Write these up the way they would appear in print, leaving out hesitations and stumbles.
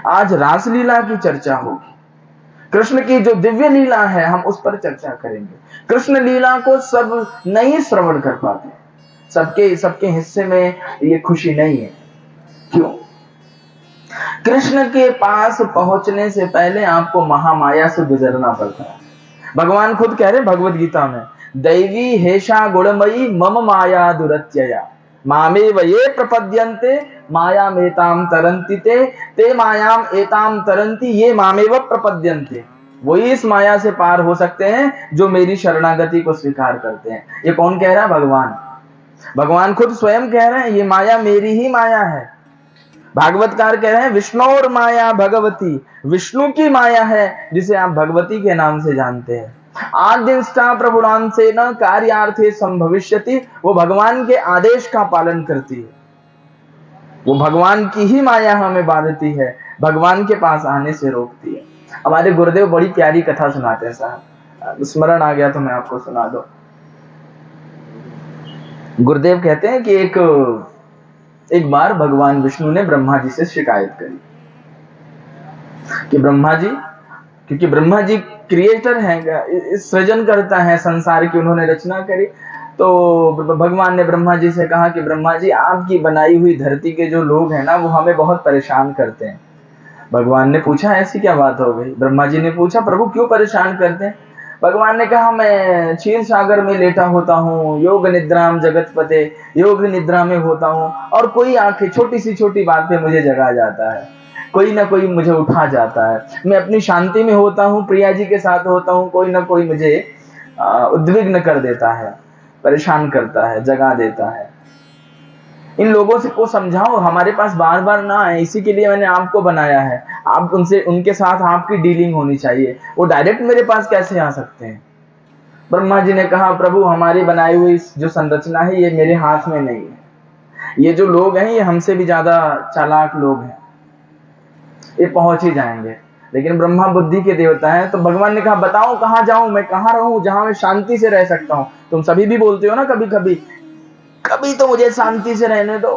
आज रासलीला की चर्चा होगी, कृष्ण की जो दिव्य लीला है हम उस पर चर्चा करेंगे। कृष्ण लीला को सब नहीं श्रवण कर पाते, सबके सबके हिस्से में ये खुशी नहीं है। क्यों? कृष्ण के पास पहुंचने से पहले आपको महामाया से गुजरना पड़ता है। भगवान खुद कह रहे भगवत गीता में, दैवी हेषा गुणमयी मम माया दुरत्यया मामेव ये प्रपद्यन्ते मायाम एताम तरन्ति ते मायाम एताम तरन्ति ये मामेव प्रपद्यन्ते। वही इस माया से पार हो सकते हैं जो मेरी शरणागति को स्वीकार करते हैं। ये कौन कह रहा है? भगवान। भगवान खुद स्वयं कह रहे हैं ये माया मेरी ही माया है। भागवतकार कह रहे हैं विष्णुर माया भगवती, विष्णु की माया है जिसे आप भगवती के नाम से जानते हैं। आद्यंष्टा प्रभुराम से न कार्यार्थे संभविष्यति, वो भगवान के आदेश का पालन करती है, वो भगवान की ही माया हमें बांधती है, भगवान के पास आने से रोकती है। हमारे गुरुदेव बड़ी प्यारी कथा सुनाते हैं साहब, स्मरण आ गया तो मैं आपको सुना दो। गुरुदेव कहते हैं कि एक बार भगवान विष्णु ने ब्रह्मा जी से शिकायत करी कि ब्रह्मा जी, क्योंकि ब्रह्मा जी क्रिएटर हैं, सृजन करता है संसार की, उन्होंने रचना करी। तो भगवान ने ब्रह्मा जी से कहा कि ब्रह्मा जी आपकी बनाई हुई धरती के जो लोग हैं ना वो हमें बहुत परेशान करते हैं। भगवान ने पूछा ऐसी क्या बात हो गई? ब्रह्मा जी ने पूछा प्रभु क्यों परेशान करते हैं? भगवान ने कहा मैं क्षीर सागर में लेटा होता हूँ, योग निद्राम जगत पते, योग निद्रा में होता हूँ और कोई आके छोटी सी छोटी बात पे मुझे जगा जाता है, कोई ना कोई मुझे उठा जाता है। मैं अपनी शांति में होता हूँ, प्रिया जी के साथ होता हूँ, कोई ना कोई मुझे उद्विग्न कर देता है, परेशान करता है, जगा देता है। इन लोगों से को समझाओ हमारे पास बार बार ना आए, इसी के लिए मैंने आपको बनाया है। आप उनसे, उनके साथ आपकी डीलिंग होनी चाहिए, वो डायरेक्ट मेरे पास कैसे आ सकते हैं? ब्रह्मा जी ने कहा प्रभु हमारी बनाई हुई जो संरचना है ये मेरे हाथ में नहीं है, ये जो लोग हैं ये हमसे भी ज्यादा चालाक लोग हैं, ये पहुंच ही जाएंगे। लेकिन ब्रह्मा बुद्धि के देवता है, तो भगवान ने कहा बताओ कहां जाऊं, मैं कहां रहूं जहां मैं शांति से रह सकता हूं। तुम सभी भी बोलते हो ना कभी कभी, कभी तो मुझे शांति से रहने दो।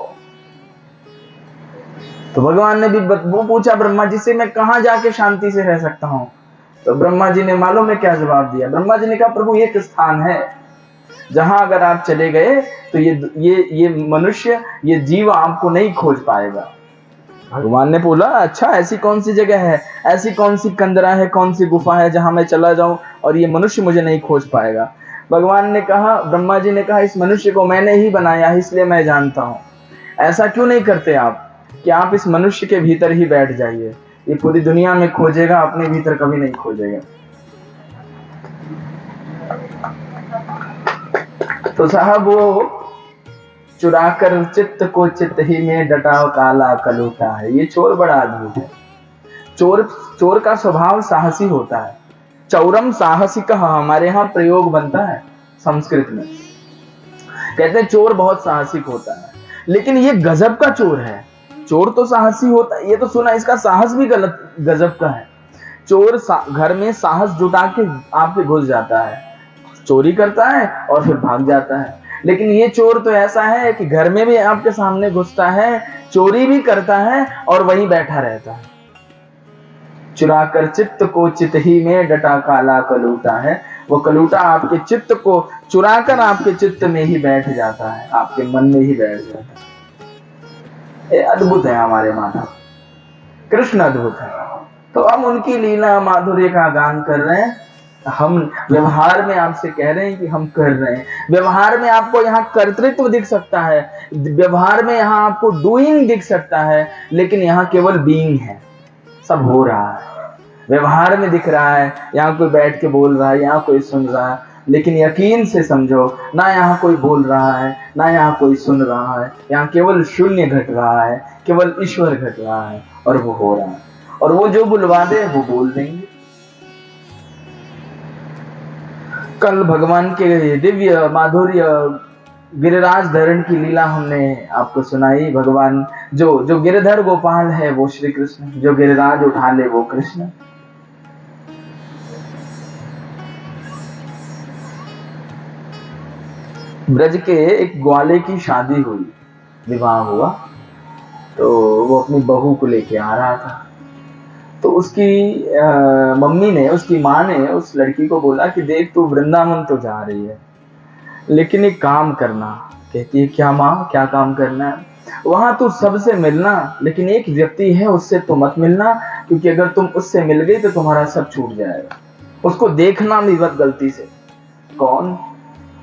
तो भगवान ने भी वो पूछा ब्रह्मा जी से मैं कहां जाके शांति से रह सकता हूं? तो ब्रह्मा जी ने मालूम है क्या जवाब दिया? ब्रह्मा जी ने कहा प्रभु एक स्थान है जहां अगर आप चले गए तो ये मनुष्य, ये जीव आपको नहीं खोज पाएगा। भगवान ने बोला अच्छा ऐसी कौन सी जगह है, ऐसी कौन सी कंदरा है, कौन सी गुफा है जहां मैं चला जाऊं और ये मनुष्य मुझे नहीं खोज पाएगा? भगवान ने कहा, ब्रह्मा जी ने कहा इस मनुष्य को मैंने ही बनाया है इसलिए मैं जानता हूं। ऐसा क्यों नहीं करते आप कि आप इस मनुष्य के भीतर ही बैठ जाइए, ये पूरी दुनिया में खोजेगा, अपने भीतर कभी नहीं खोजेगा। तो साहब वो चुराकर चित्त को चित्त ही में डटाओ काला कलूटा है, ये चोर बड़ा अद्भुत है। चोर का स्वभाव साहसी होता है, चौरम साहसिक हमारे यहाँ प्रयोग बनता है संस्कृत में, कहते हैं चोर बहुत साहसिक होता है। लेकिन ये गजब का चोर है। चोर तो साहसी होता है, ये तो सुना, इसका साहस भी गलत गजब का है। चोर घर में साहस जुटा के आपके घुस जाता है, चोरी करता है और फिर भाग जाता है। लेकिन ये चोर तो ऐसा है कि घर में भी आपके सामने घुसता है, चोरी भी करता है और वहीं बैठा रहता है। चुराकर चित्त को चित्त ही में डटा काला कलूटा है, वो कलूटा आपके चित्त को चुराकर आपके चित्त में ही बैठ जाता है, आपके मन में ही बैठ जाता है। ये अद्भुत है हमारे माता कृष्ण, अद्भुत है। तो हम उनकी लीला माधुर्य का गान कर रहे हैं। हम व्यवहार में आपसे कह रहे हैं कि हम कर रहे हैं। व्यवहार में आपको यहाँ कर्तृत्व दिख सकता है, व्यवहार में यहाँ आपको डूइंग दिख सकता है, लेकिन यहाँ केवल बीइंग है, सब हो रहा है। व्यवहार में दिख रहा है, यहाँ कोई बैठ के बोल रहा है, यहाँ कोई सुन रहा है, लेकिन यकीन से समझो ना यहाँ कोई बोल रहा है ना यहाँ कोई सुन रहा है, यहाँ केवल शून्य घट रहा है, केवल ईश्वर घट रहा है और वो हो रहा है। और वो जो बुलवा दे वो बोल देंगे। कल भगवान के दिव्य माधुर्य गिरिराज धरण की लीला हमने आपको सुनाई। भगवान जो गिरधर गोपाल है वो श्री कृष्ण, जो गिरिराज उठा ले वो कृष्ण। ब्रज के एक ग्वाले की शादी हुई, विवाह हुआ, तो वो अपनी बहू को लेके आ रहा था। तो उसकी मम्मी ने, उसकी माँ ने उस लड़की को बोला कि देख तू वृंदावन तो जा रही है, लेकिन एक काम करना। कहती है क्या माँ, क्या काम करना है? वहां तू सबसे मिलना, लेकिन एक व्यक्ति है उससे तो मत मिलना, क्योंकि अगर तुम उससे मिल गई तो तुम्हारा सब छूट जाएगा। उसको देखना भी मत गलती से। कौन?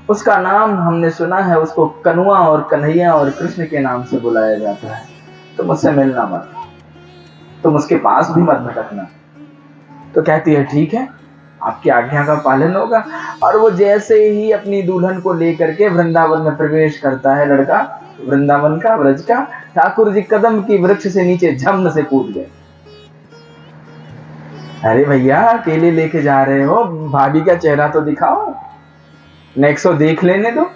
उसका नाम हमने सुना है, उसको कनुआ और कन्हैया और कृष्ण के नाम से बुलाया जाता है। तुम उससे मिलना मत, तुम उसके पास भी मत भटकना। तो कहती है ठीक है, आपकी आज्ञा का पालन होगा। और वो जैसे ही अपनी दुल्हन को लेकर के वृंदावन में प्रवेश करता है लड़का, वृंदावन का, व्रज का, ठाकुर जी कदम की वृक्ष से नीचे झम से कूद गए। अरे भैया अकेले लेके जा रहे हो, भाभी का चेहरा तो दिखाओ, नेक्स्ट देख लेने दो।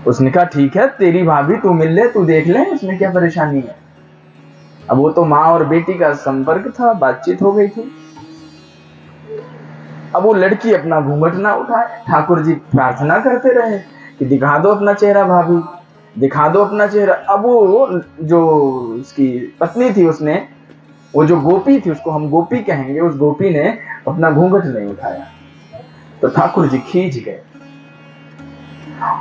उसने कहा ठीक है तेरी भाभी, तू मिल ले, तू देख ले, उसमें क्या परेशानी है। अब वो तो माँ और बेटी का संपर्क था, बातचीत हो गई थी। अब वो लड़की अपना घूंघट ना उठाए, ठाकुर जी प्रार्थना करते रहे कि दिखा दो अपना चेहरा भाभी, दिखा दो अपना चेहरा। अब वो जो उसकी पत्नी थी, उसने, वो जो गोपी थी, उसको हम गोपी कहेंगे, उस गोपी ने अपना घूंघट नहीं उठाया। तो ठाकुर जी खींच गए,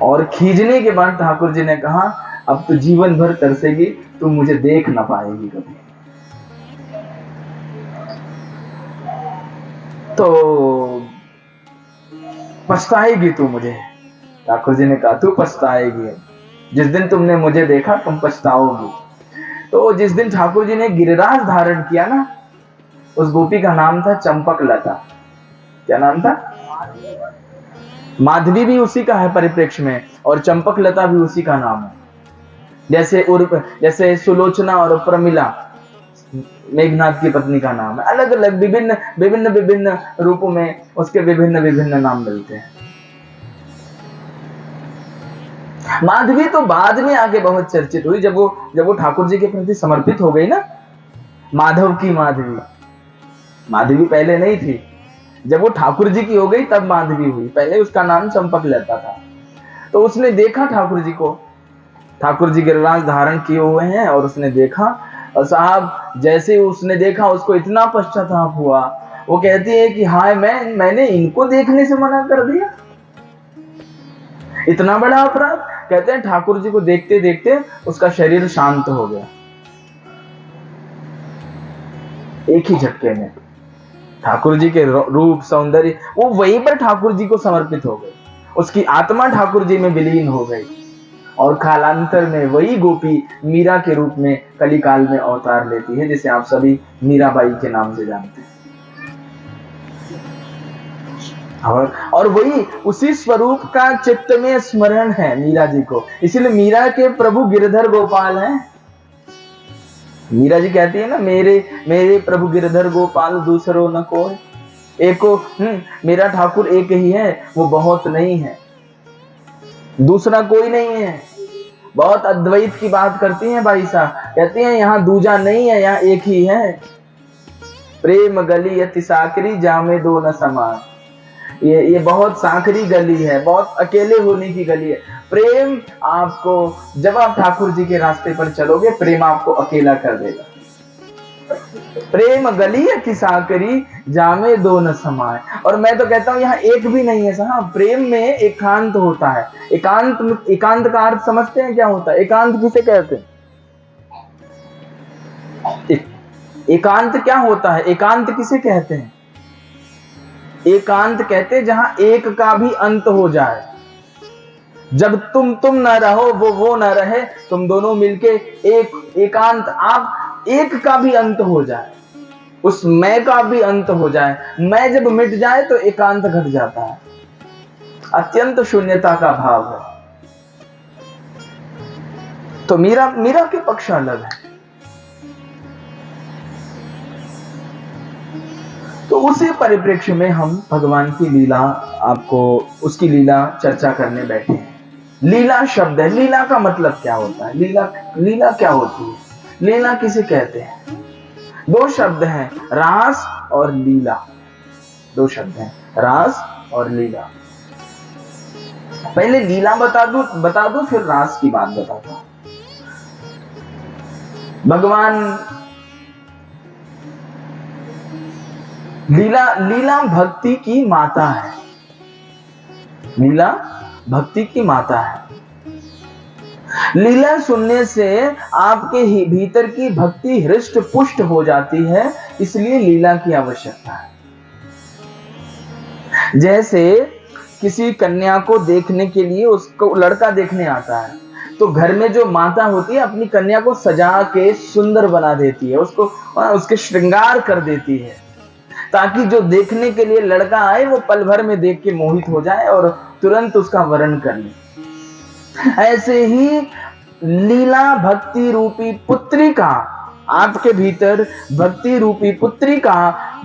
और खींचने के बाद ठाकुर जी ने कहा अब तो जीवन भर तरसेगी, तुम मुझे देख ना पाएगी कभी। तो पछताएगी तू मुझे। ठाकुर जी ने कहा तू पछताएगी, जिस दिन तुमने मुझे देखा तुम पछताओगी। तो जिस दिन ठाकुर जी ने गिरिराज धारण किया ना, उस गोपी का नाम था चंपक लता। क्या नाम था? माधवी भी उसी का है परिप्रेक्ष्य में, और चंपक लता भी उसी का नाम है। जैसे सुलोचना और प्रमिला मेघनाथ की पत्नी का नाम है। अलग अलग विभिन्न विभिन्न विभिन्न रूपों में उसके विभिन्न विभिन्न नाम मिलते हैं। माधवी तो बाद में आके बहुत चर्चित हुई, जब वो ठाकुर जी के प्रति समर्पित हो गई ना। माधव की माधवी, माधवी पहले नहीं थी, जब वो ठाकुर जी की हो गई तब माधवी हुई। पहले उसका नाम चंपक लता था। तो उसने देखा ठाकुर जी को, ठाकुर जी गिरिराज धारण किए हुए हैं, और उसने देखा, और साहब जैसे उसने देखा उसको इतना पश्चाताप हुआ। वो कहती है कि हाय मैंने इनको देखने से मना कर दिया, इतना बड़ा अपराध। कहते हैं ठाकुर जी को देखते देखते उसका शरीर शांत हो गया, एक ही झटके में। ठाकुर जी के रूप सौंदर्य, वो वहीं पर ठाकुर जी को समर्पित हो गई, उसकी आत्मा ठाकुर जी में विलीन हो गई। और कालांतर में वही गोपी मीरा के रूप में कलिकाल में अवतार लेती है, जिसे आप सभी मीराबाई के नाम से जानते हैं। और वही उसी स्वरूप का चित्त में स्मरण है मीरा जी को, इसलिए मीरा के प्रभु गिरधर गोपाल हैं। मीरा जी कहती है ना, मेरे प्रभु गिरधर गोपाल दूसरो न कोई, एको मेरा ठाकुर एक ही है, वो बहुत नहीं है, दूसरा कोई नहीं है। बहुत अद्वैत की बात करती हैं भाई साहब, कहती हैं यहाँ दूजा नहीं है, यहाँ एक ही है। प्रेम गली अति साकरी, जामे दो न समान। ये बहुत सांकरी गली है, बहुत अकेले होने की गली है। प्रेम आपको, जब आप ठाकुर जी के रास्ते पर चलोगे, प्रेम आपको अकेला कर देगा। प्रेम गली है कि सांकरी, जामे दो न समाए। और मैं तो कहता हूं यहाँ एक भी नहीं है साहब। प्रेम में एकांत होता है। एकांत का अर्थ समझते हैं क्या होता है? एकांत किसे कहते हैं? एकांत क्या होता है? एकांत किसे कहते हैं? एकांत कहते हैं जहां एक का भी अंत हो जाए। जब तुम ना रहो, वो ना रहे, तुम दोनों मिलके एकांत, आप एक का भी अंत हो जाए, उस मैं का भी अंत हो जाए। मैं जब मिट जाए तो एकांत घट जाता है, अत्यंत शून्यता का भाव है। तो मीरा के पक्ष अलग है। तो उसी परिप्रेक्ष्य में हम भगवान की लीला, आपको उसकी लीला चर्चा करने बैठे हैं। लीला शब्द है, लीला का मतलब क्या होता है? लीला क्या होती है? लीला किसे कहते हैं? दो शब्द हैं, रास और लीला। दो शब्द हैं, रास और लीला। पहले लीला बता दो फिर रास की बात बताता हूं। भगवान लीला लीला भक्ति की माता है। लीला भक्ति की माता है। लीला सुनने से आपके ही भीतर की भक्ति हृष्ट पुष्ट हो जाती है, इसलिए लीला की आवश्यकता है। जैसे किसी कन्या को देखने के लिए उसको लड़का देखने आता है, तो घर में जो माता होती है अपनी कन्या को सजा के सुंदर बना देती है, उसके श्रृंगार कर देती है, ताकि जो देखने के लिए लड़का आए वो पल भर में देख के मोहित हो जाए और तुरंत उसका वरण कर ले। ऐसे ही लीला भक्ति रूपी पुत्री का, आपके भीतर भक्ति रूपी पुत्री का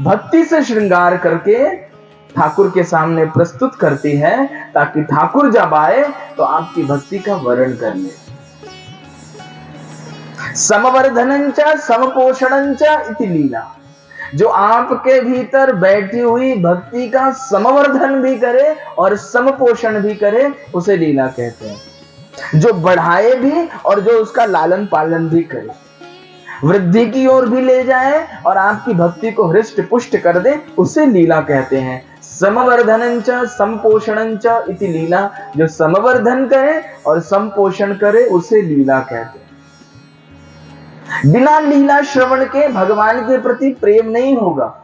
भक्ति से श्रृंगार करके ठाकुर के सामने प्रस्तुत करती है, ताकि ठाकुर जब आए तो आपकी भक्ति का वरण कर ले। समवर्धनंच समपोषणंच इति लीला, जो आपके भीतर बैठी हुई भक्ति का समवर्धन भी करे और समपोषण भी करे, उसे लीला कहते हैं। जो बढ़ाए भी और जो उसका लालन पालन भी करे, वृद्धि की ओर भी ले जाए और आपकी भक्ति को हृष्ट पुष्ट कर दे, उसे लीला कहते हैं। समवर्धनंच समपोषणंच इति लीला, जो समवर्धन करे और समपोषण करे उसे लीला कहते हैं। बिना लीला श्रवण के भगवान के प्रति प्रेम नहीं होगा,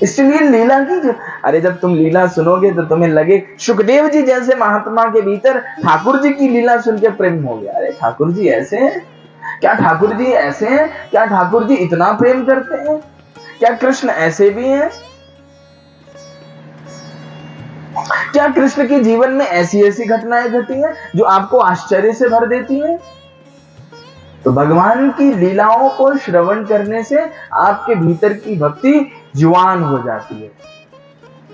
इसलिए लीला की अरे जब तुम लीला सुनोगे तो तुम्हें लगे सुखदेव जी जैसे महात्मा के भीतर ठाकुर जी की लीला सुन के प्रेम हो गया। अरे ठाकुर जी ऐसे हैं क्या? ठाकुर जी ऐसे हैं क्या? ठाकुर जी इतना प्रेम करते हैं क्या? कृष्ण ऐसे भी हैं क्या? कृष्ण के जीवन में ऐसी ऐसी घटनाएं घटी हैं जो आपको आश्चर्य से भर देती हैं। तो भगवान की लीलाओं को श्रवण करने से आपके भीतर की भक्ति जुआन हो जाती है,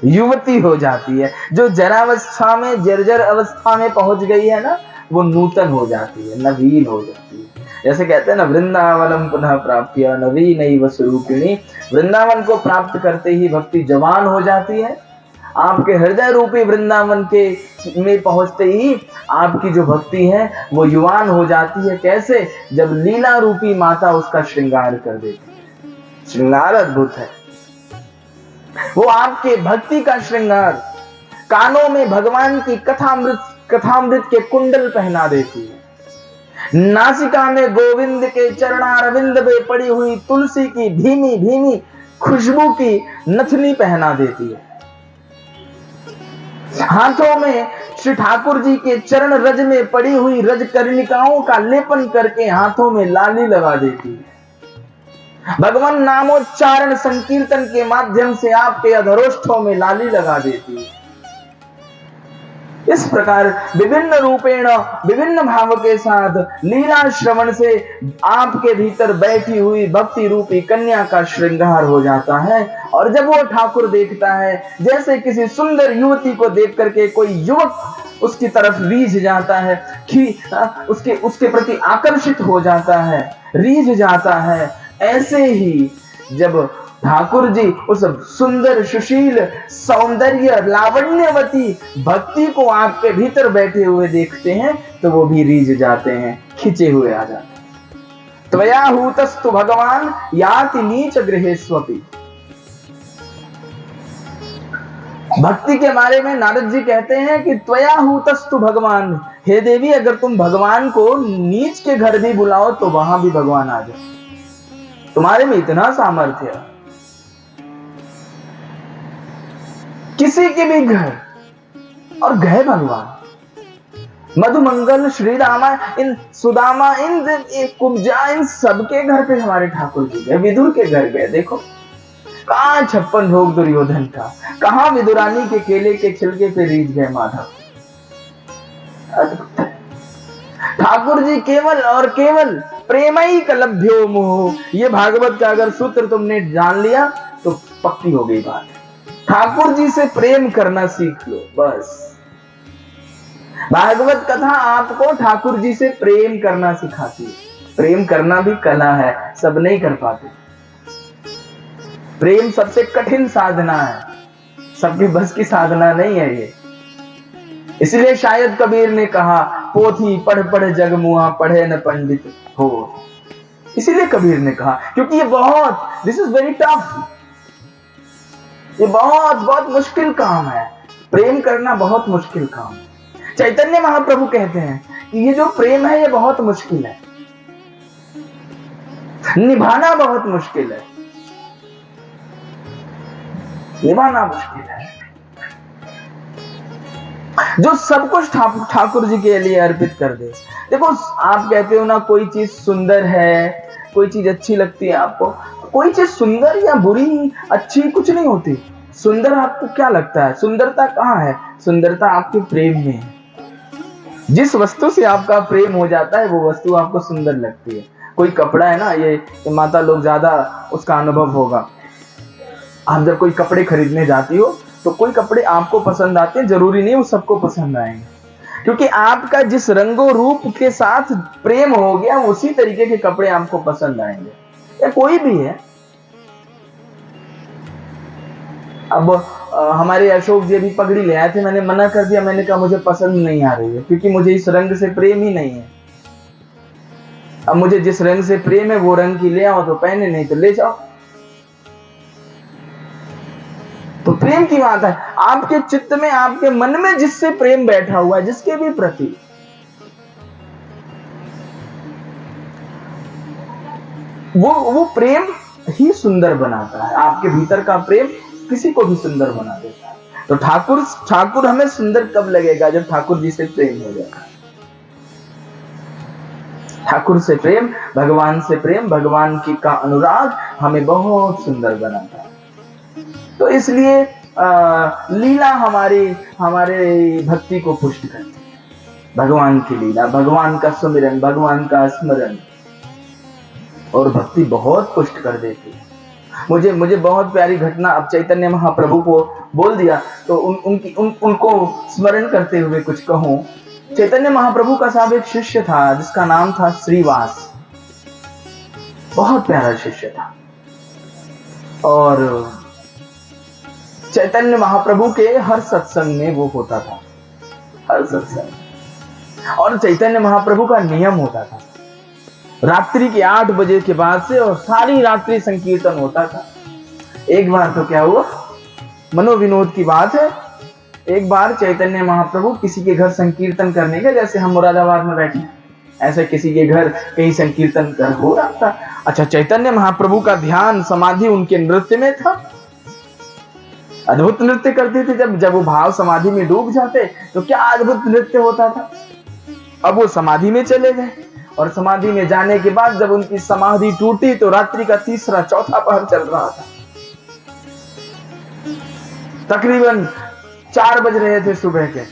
युवती हो जाती है। जो जरावस्था में, जर्जर अवस्था में पहुंच गई है ना, वो नूतन हो जाती है, नवीन हो जाती है। जैसे कहते हैं ना, वृंदावनम पुनः प्राप्य नवीनैव स्वरूपिणी, वृंदावन को प्राप्त करते ही भक्ति जवान हो जाती है। आपके हृदय रूपी वृंदावन के में पहुंचते ही आपकी जो भक्ति है वो युवान हो जाती है। कैसे? जब लीला रूपी माता उसका श्रृंगार कर देती है। श्रृंगार अद्भुत है, वो आपके भक्ति का श्रृंगार। कानों में भगवान की कथामृत के कुंडल पहना देती है। नासिका में गोविंद के चरणारविंद में पड़ी हुई तुलसी की भीमी भीमी खुशबू की नथनी पहना देती है। हाथों में श्री ठाकुर जी के चरण रज में पड़ी हुई रज कर्णिकाओं का लेपन करके हाथों में लाली लगा देती है। भगवान नामोच्चारण संकीर्तन के माध्यम से आपके अधरोष्ठों में लाली लगा देती है। इस प्रकार विभिन्न रूपेण, विभिन्न भाव के साथ लीला श्रवण से आपके भीतर बैठी हुई भक्ति रूपी कन्या का श्रृंगार हो जाता है। और जब वो ठाकुर देखता है, जैसे किसी सुंदर युवती को देख करके कोई युवक उसकी तरफ रीझ जाता है, उसके प्रति आकर्षित हो जाता है, रीझ जाता है, ऐसे ही जब ठाकुर जी उस सुंदर सुशील सौंदर्य लावण्यवती भक्ति को आपके भीतर बैठे हुए देखते हैं, तो वो भी रीझ जाते हैं, खिंचे हुए आ जाते हैं। त्वया हूतस्तु भगवान याति नीच गृहेष्वपि। भक्ति के बारे में नारद जी कहते हैं कि त्वया हूतस्तु भगवान, हे देवी, अगर तुम भगवान को नीच के घर भी बुलाओ तो वहां भी भगवान आ जाए। तुम्हारे में इतना सामर्थ्य, किसी के भी घर, और गए भगवान। मधुमंगल, श्री रामा, इन सुदामा, इन कुब्जा, इन सबके घर पे हमारे ठाकुर जी गए। विदुर के घर गए, देखो कहां 56 भोग दुर्योधन का, कहां विदुरानी के केले के छिलके पे रीझ गए माधव। ठाकुर जी केवल और केवल प्रेमैक लभ्यो मोह, ये भागवत का अगर सूत्र तुमने जान लिया तो पक्की हो गई बात। ठाकुर जी से प्रेम करना सीख लो, बस। भागवत कथा आपको ठाकुर जी से प्रेम करना सिखाती है। प्रेम करना भी कला है, सब नहीं कर पाते। प्रेम सबसे कठिन साधना है, सबकी बस की साधना नहीं है ये। इसलिए शायद कबीर ने कहा, पोथी पढ़ पढ़ जग मुआ, पढ़े न पंडित हो। इसीलिए कबीर ने कहा, क्योंकि ये बहुत, दिस इज वेरी टफ। ये बहुत बहुत मुश्किल काम है, प्रेम करना बहुत मुश्किल काम है। चैतन्य महाप्रभु कहते हैं कि ये जो प्रेम है ये बहुत मुश्किल है, निभाना बहुत मुश्किल है, निभाना मुश्किल है। जो सब कुछ ठाकुर जी के लिए अर्पित कर दे। देखो आप कहते हो ना कोई चीज सुंदर है, कोई चीज अच्छी लगती है आपको, कोई चीज सुंदर या बुरी अच्छी कुछ नहीं होती। सुंदर आपको क्या लगता है? सुंदरता कहाँ है? सुंदरता आपके प्रेम में है। जिस वस्तु से आपका प्रेम हो जाता है वो वस्तु आपको सुंदर लगती है। कोई कपड़ा है ना, ये माता लोग ज्यादा उसका अनुभव होगा। आप जब कोई कपड़े खरीदने जाती हो तो कोई कपड़े आपको पसंद आते हैं, जरूरी नहीं वो सबको पसंद आएंगे, क्योंकि आपका जिस रंगो रूप के साथ प्रेम हो गया उसी तरीके के कपड़े आपको पसंद आएंगे, या कोई भी है। अब हमारे अशोक जी भी पगड़ी ले आए थे, मैंने मना कर दिया, मैंने कहा मुझे पसंद नहीं आ रही है, क्योंकि मुझे इस रंग से प्रेम ही नहीं है। अब मुझे जिस रंग से प्रेम है वो रंग की ले आओ तो पहने, नहीं तो ले जाओ। तो प्रेम की बात है, आपके चित्त में आपके मन में जिससे प्रेम बैठा हुआ है, जिसके भी प्रति, वो प्रेम ही सुंदर बनाता है। आपके भीतर का प्रेम किसी को भी सुंदर बना देता है। तो ठाकुर हमें सुंदर कब लगेगा? जब ठाकुर जी से प्रेम हो जाएगा। ठाकुर से प्रेम, भगवान से प्रेम, भगवान की का अनुराग हमें बहुत सुंदर बनाता है। तो इसलिए लीला हमारे भक्ति को पुष्ट करती है। भगवान की लीला, भगवान का सुमिरन, भगवान का स्मरण और भक्ति बहुत पुष्ट कर देती है। मुझे बहुत प्यारी घटना, अब चैतन्य महाप्रभु को बोल दिया तो उनको स्मरण करते हुए कुछ कहूं। चैतन्य महाप्रभु का साहब एक शिष्य था जिसका नाम था श्रीवास। बहुत प्यारा शिष्य था और चैतन्य महाप्रभु के हर सत्संग में वो होता था, हर सत्संग। और चैतन्य महाप्रभु का नियम होता था रात्रि के 8 बजे के बाद से और सारी रात्रि संकीर्तन होता था। एक बार तो क्या हुआ, मनोविनोद की बात है, एक बार चैतन्य महाप्रभु किसी के घर संकीर्तन करने गए, जैसे हम मुरादाबाद में बैठे ऐसे किसी के घर कहीं संकीर्तन कर हो रहा था। अच्छा, चैतन्य महाप्रभु का ध्यान समाधि उनके नृत्य में था। अद्भुत नृत्य करते थे। जब वो भाव समाधि में डूब जाते तो क्या अद्भुत नृत्य होता था। अब वो समाधि में चले गए और समाधि में जाने के बाद जब उनकी समाधि टूटी तो रात्रि का 3-4 पहर चल रहा था। तकरीबन 4 बज रहे थे सुबह के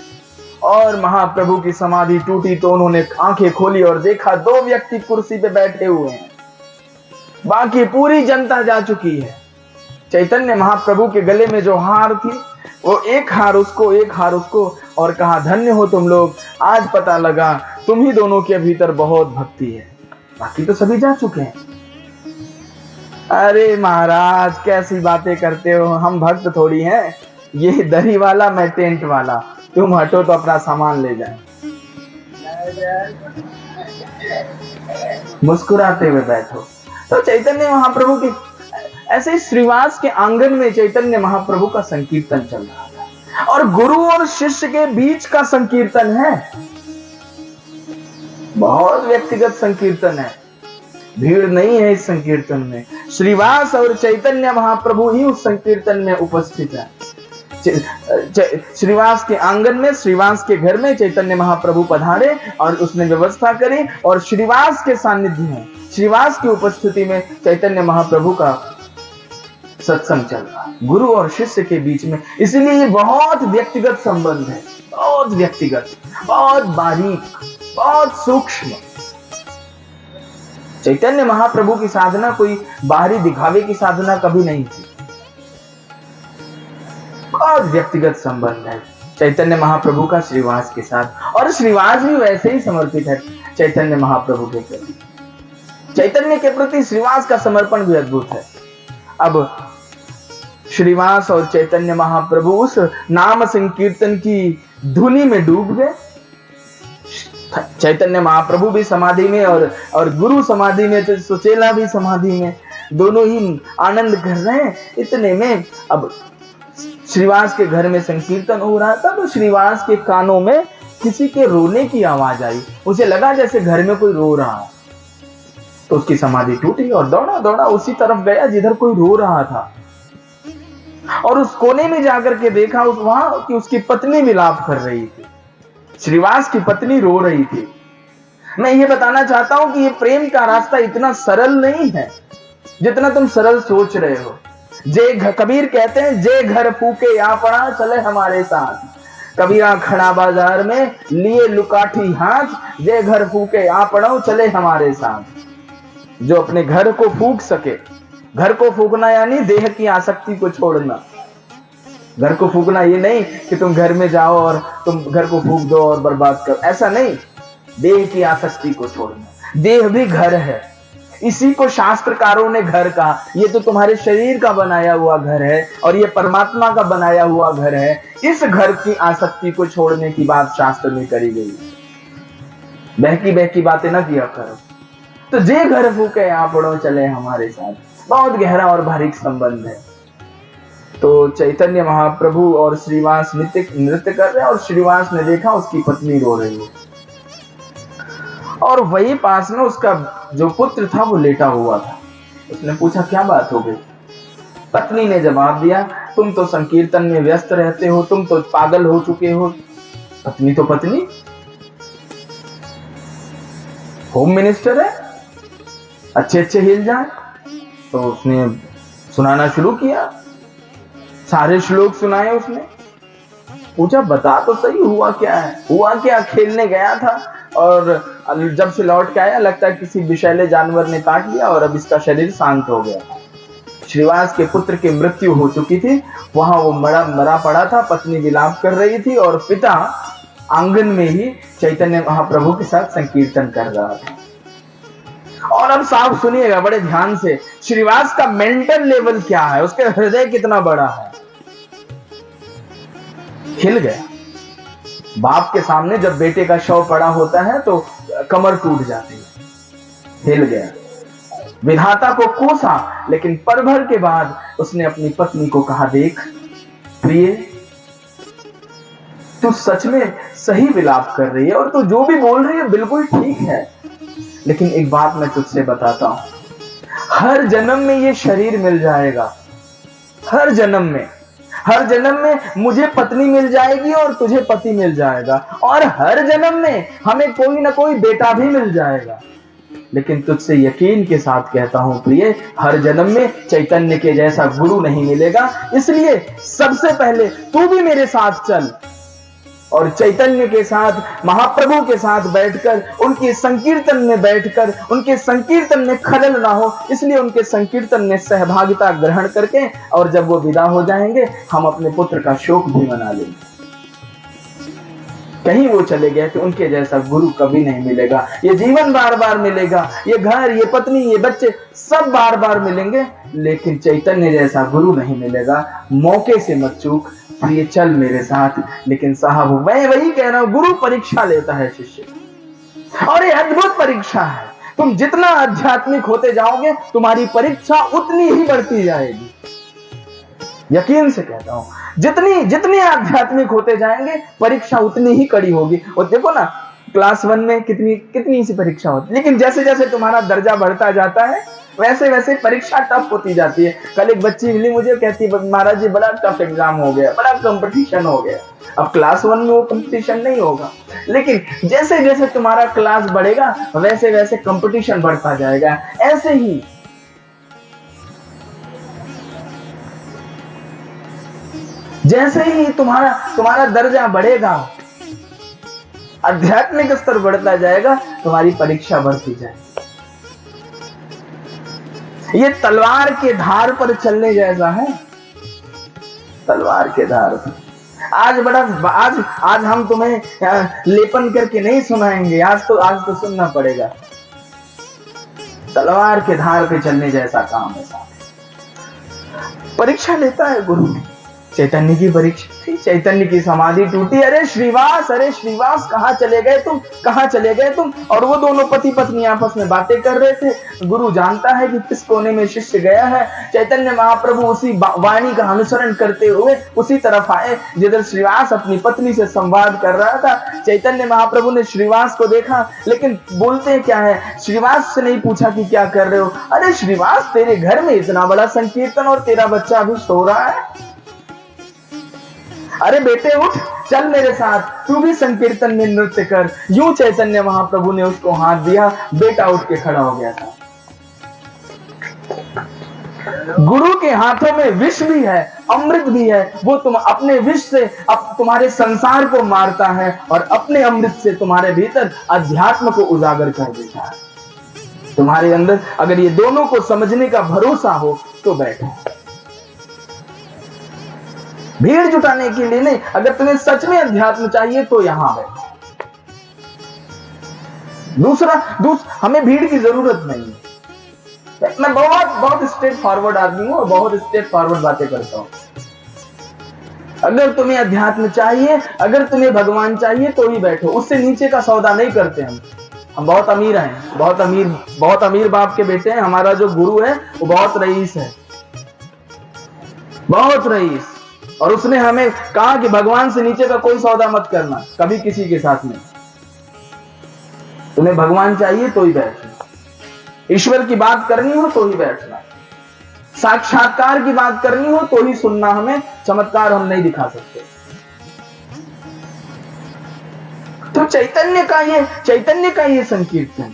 और महाप्रभु की समाधि टूटी तो उन्होंने आंखें खोली और देखा 2 व्यक्ति कुर्सी पे बैठे हुए हैं, बाकी पूरी जनता जा चुकी है। चैतन्य महाप्रभु के गले में जो हार थी वो एक हार उसको और कहा, धन्य हो तुम लोग, आज पता लगा तुम ही दोनों के भीतर बहुत भक्ति है, बाकी तो सभी जा चुके हैं। अरे महाराज कैसी बातें करते हो, हम भक्त थोड़ी हैं, ये दरी वाला मैं टेंट वाला, तुम हटो तो अपना सामान ले जाए। मुस्कुराते हुए बैठो। तो चैतन्य महाप्रभु के ऐसे ही श्रीवास के आंगन में चैतन्य महाप्रभु का संकीर्तन चल रहा था और गुरु और शिष्य के बीच का संकीर्तन है, बहुत व्यक्तिगत संकीर्तन है, भीड़ नहीं है इस संकीर्तन में। श्रीवास और चैतन्य महाप्रभु ही उस संकीर्तन में उपस्थित है। श्रीवास के आंगन में, श्रीवास के घर में चैतन्य महाप्रभु पधारे और उसने व्यवस्था करी और श्रीवास के सानिध्य में, श्रीवास की उपस्थिति में चैतन्य महाप्रभु का सत्संग चल रहा, गुरु और शिष्य के बीच में। इसलिए ये बहुत व्यक्तिगत संबंध है, बहुत व्यक्तिगत, बहुत बारीक, बहुत सूक्ष्म। चैतन्य महाप्रभु की साधना कोई बाहरी दिखावे की साधना कभी नहीं थी, बहुत व्यक्तिगत संबंध है चैतन्य महाप्रभु का श्रीवास के साथ। और श्रीवास भी वैसे ही समर्पित है चैतन्य महाप्रभु के प्रति। चैतन्य के प्रति श्रीवास का समर्पण भी अद्भुत है। अब श्रीवास और चैतन्य महाप्रभु उस नाम संकीर्तन की धुनी में डूब गए। चैतन्य महाप्रभु भी समाधि में और गुरु समाधि में, तो सुचेला भी समाधि में, दोनों ही आनंद कर रहे हैं। इतने में अब श्रीवास के घर में संकीर्तन हो रहा था तो श्रीवास के कानों में किसी के रोने की आवाज आई। उसे लगा जैसे घर में कोई रो रहा है, तो उसकी समाधि टूटी और दौड़ा दौड़ा उसी तरफ गया जिधर कोई रो रहा था, और उस कोने में जाकर के देखा वहां कि उसकी पत्नी विलाप कर रही थी। श्रीवास की पत्नी रो रही थी। मैं ये बताना चाहता हूं कि ये प्रेम का रास्ता इतना सरल नहीं है जितना तुम सरल सोच रहे हो। कबीर कहते हैं, जे घर फूके या पड़ा चले हमारे साथ। कबीरा खड़ा बाजार में लिए लुकाठी हाथ, जे घर फूके आ पड़ो चले हमारे साथ। जो अपने घर को फूक सके, घर को फूकना यानी देह की आसक्ति को छोड़ना। घर को फूकना ये नहीं कि तुम घर में जाओ और तुम घर को फूक दो और बर्बाद करो, ऐसा नहीं। देह की आसक्ति को छोड़ना। देह भी घर है, इसी को शास्त्रकारों ने घर कहा। ये तो तुम्हारे शरीर का बनाया हुआ घर है और ये परमात्मा का बनाया हुआ घर है। इस घर की आसक्ति को छोड़ने की बात शास्त्र में करी गई। बहकी बहकी बातें ना किया करो। तो जे घर फूके यहाँ पड़ो चले हमारे साथ, बहुत गहरा और बारीक संबंध है। तो चैतन्य महाप्रभु और श्रीवास नृत्य कर रहे हैं और श्रीवास ने देखा उसकी पत्नी रो रही है, और वही पास में उसका जो पुत्र था वो लेटा हुआ था। उसने पूछा क्या बात हो गई? पत्नी ने जवाब दिया, तुम तो संकीर्तन में व्यस्त रहते हो, तुम तो पागल हो चुके हो। पत्नी तो पत्नी, होम मिनिस्टर है, अच्छे अच्छे हिल जाए। तो उसने सुनाना शुरू किया, सारे श्लोक सुनाए उसने। पूछा बता तो सही हुआ क्या है? हुआ क्या? खेलने गया था और जब से लौट के आया लगता है किसी विषैले जानवर ने काट लिया और अब इसका शरीर शांत हो गया। श्रीवास के पुत्र की मृत्यु हो चुकी थी, वहां वो मरा पड़ा था, पत्नी विलाप कर रही थी और पिता आंगन में ही चैतन्य महाप्रभु के साथ संकीर्तन कर रहा था। और अब साहब सुनिएगा बड़े ध्यान से, श्रीवास का मेंटल लेवल क्या है, उसके हृदय कितना बड़ा है। हिल गया। बाप के सामने जब बेटे का शव पड़ा होता है तो कमर टूट जाती है। हिल गया। विधाता को कोसा, लेकिन पल भर के बाद उसने अपनी पत्नी को कहा, देख प्रिय, तू सच में सही विलाप कर रही है और तू जो भी बोल रही है बिल्कुल ठीक है, लेकिन एक बात मैं तुझसे बताता हूं, हर जन्म में ये शरीर मिल जाएगा। हर जन्म में मुझे पत्नी मिल जाएगी और तुझे पति मिल जाएगा, और हर जन्म में हमें कोई ना कोई बेटा भी मिल जाएगा। लेकिन तुझसे यकीन के साथ कहता हूं प्रिय, हर जन्म में चैतन्य के जैसा गुरु नहीं मिलेगा। इसलिए सबसे पहले तू भी मेरे साथ चल और चैतन्य के साथ, महाप्रभु के साथ बैठकर, उनके संकीर्तन में बैठकर, उनके संकीर्तन में खलल ना हो, इसलिए उनके संकीर्तन में सहभागिता ग्रहण करके, और जब वो विदा हो जाएंगे हम अपने पुत्र का शोक भी मना लेंगे। कहीं वो चले गए तो उनके जैसा गुरु कभी नहीं मिलेगा। ये जीवन बार बार मिलेगा, ये घर, ये पत्नी, ये बच्चे सब बार बार मिलेंगे, लेकिन चैतन्य जैसा गुरु नहीं मिलेगा। मौके से मत चूक, ये चल मेरे साथ। लेकिन साहब मैं वही कह रहा हूं, गुरु परीक्षा लेता है शिष्य, और ये अद्भुत परीक्षा है। तुम जितना आध्यात्मिक होते जाओगे तुम्हारी परीक्षा उतनी ही बढ़ती जाएगी। यकीन से कहता हूं, जितनी आध्यात्मिक होते जाएंगे परीक्षा उतनी ही कड़ी होगी। और देखो ना, क्लास 1 में कितनी सी परीक्षा होती है, लेकिन जैसे जैसे तुम्हारा दर्जा बढ़ता जाता है वैसे वैसे परीक्षा टफ होती जाती है। कल एक बच्ची मिली मुझे, कहती महाराज जी बड़ा टफ एग्जाम हो गया, बड़ा कंपटीशन हो गया। अब क्लास 1 में वो कंपटीशन नहीं होगा, लेकिन जैसे जैसे तुम्हारा क्लास बढ़ेगा वैसे वैसे कंपटीशन बढ़ता जाएगा। ऐसे ही जैसे ही तुम्हारा दर्जा बढ़ेगा, आध्यात्मिक स्तर बढ़ता जाएगा, तुम्हारी परीक्षा बढ़ती जाएगी। ये तलवार के धार पर चलने जैसा है, तलवार के धार पर। आज हम तुम्हें लेपन करके नहीं सुनाएंगे, आज तो सुनना पड़ेगा। तलवार के धार पे चलने जैसा काम है। परीक्षा लेता है गुरु, चैतन्य की परीक्षा थी, चैतन्य की समाधि टूटी। अरे श्रीवास कहाँ चले गए तुम, कहाँ चले गए तुम। और वो दोनों पति पत्नी आपस में बातें कर रहे थे। गुरु जानता है कि किस कोने में शिष्य गया है। चैतन्य महाप्रभु उसी वाणी का अनुसरण करते हुए उसी तरफ आए जिधर श्रीवास अपनी पत्नी से संवाद कर रहा था। चैतन्य महाप्रभु ने श्रीवास को देखा, लेकिन बोलते क्या है, श्रीवास से नहीं पूछा कि क्या कर रहे हो। अरे श्रीवास, तेरे घर में इतना बड़ा संकीर्तन और तेरा बच्चा अभी सो रहा है। अरे बेटे उठ, चल मेरे साथ, तू भी संकीर्तन में नृत्य कर। यूं चैतन्य महाप्रभु ने उसको हाथ दिया, बेटा उठ के खड़ा हो गया था। गुरु के हाथों में विष भी है, अमृत भी है। वो तुम अपने विष से अब तुम्हारे संसार को मारता है और अपने अमृत से तुम्हारे भीतर अध्यात्म को उजागर कर देता है। तुम्हारे अंदर अगर ये दोनों को समझने का भरोसा हो तो बैठो। भीड़ जुटाने के लिए नहीं, अगर तुम्हें सच में अध्यात्म चाहिए तो यहां बैठो। दूसरा हमें भीड़ की जरूरत नहीं है। मैं बहुत स्ट्रेट फॉरवर्ड आदमी हूं और बहुत स्ट्रेट फॉरवर्ड बातें करता हूं। अगर तुम्हें अध्यात्म चाहिए, अगर तुम्हें भगवान चाहिए तो ही बैठो, उससे नीचे का सौदा नहीं करते हम बहुत अमीर हैं, बहुत अमीर बाप के बेटे हैं। हमारा जो गुरु है वो बहुत रईस है, बहुत रईस। और उसने हमें कहा कि भगवान से नीचे का कोई सौदा मत करना कभी किसी के साथ में। तुम्हें भगवान चाहिए तो ही बैठना, ईश्वर की बात करनी हो तो ही बैठना, साक्षात्कार की बात करनी हो तो ही सुनना। हमें चमत्कार हम नहीं दिखा सकते। तो चैतन्य का ये संकीर्तन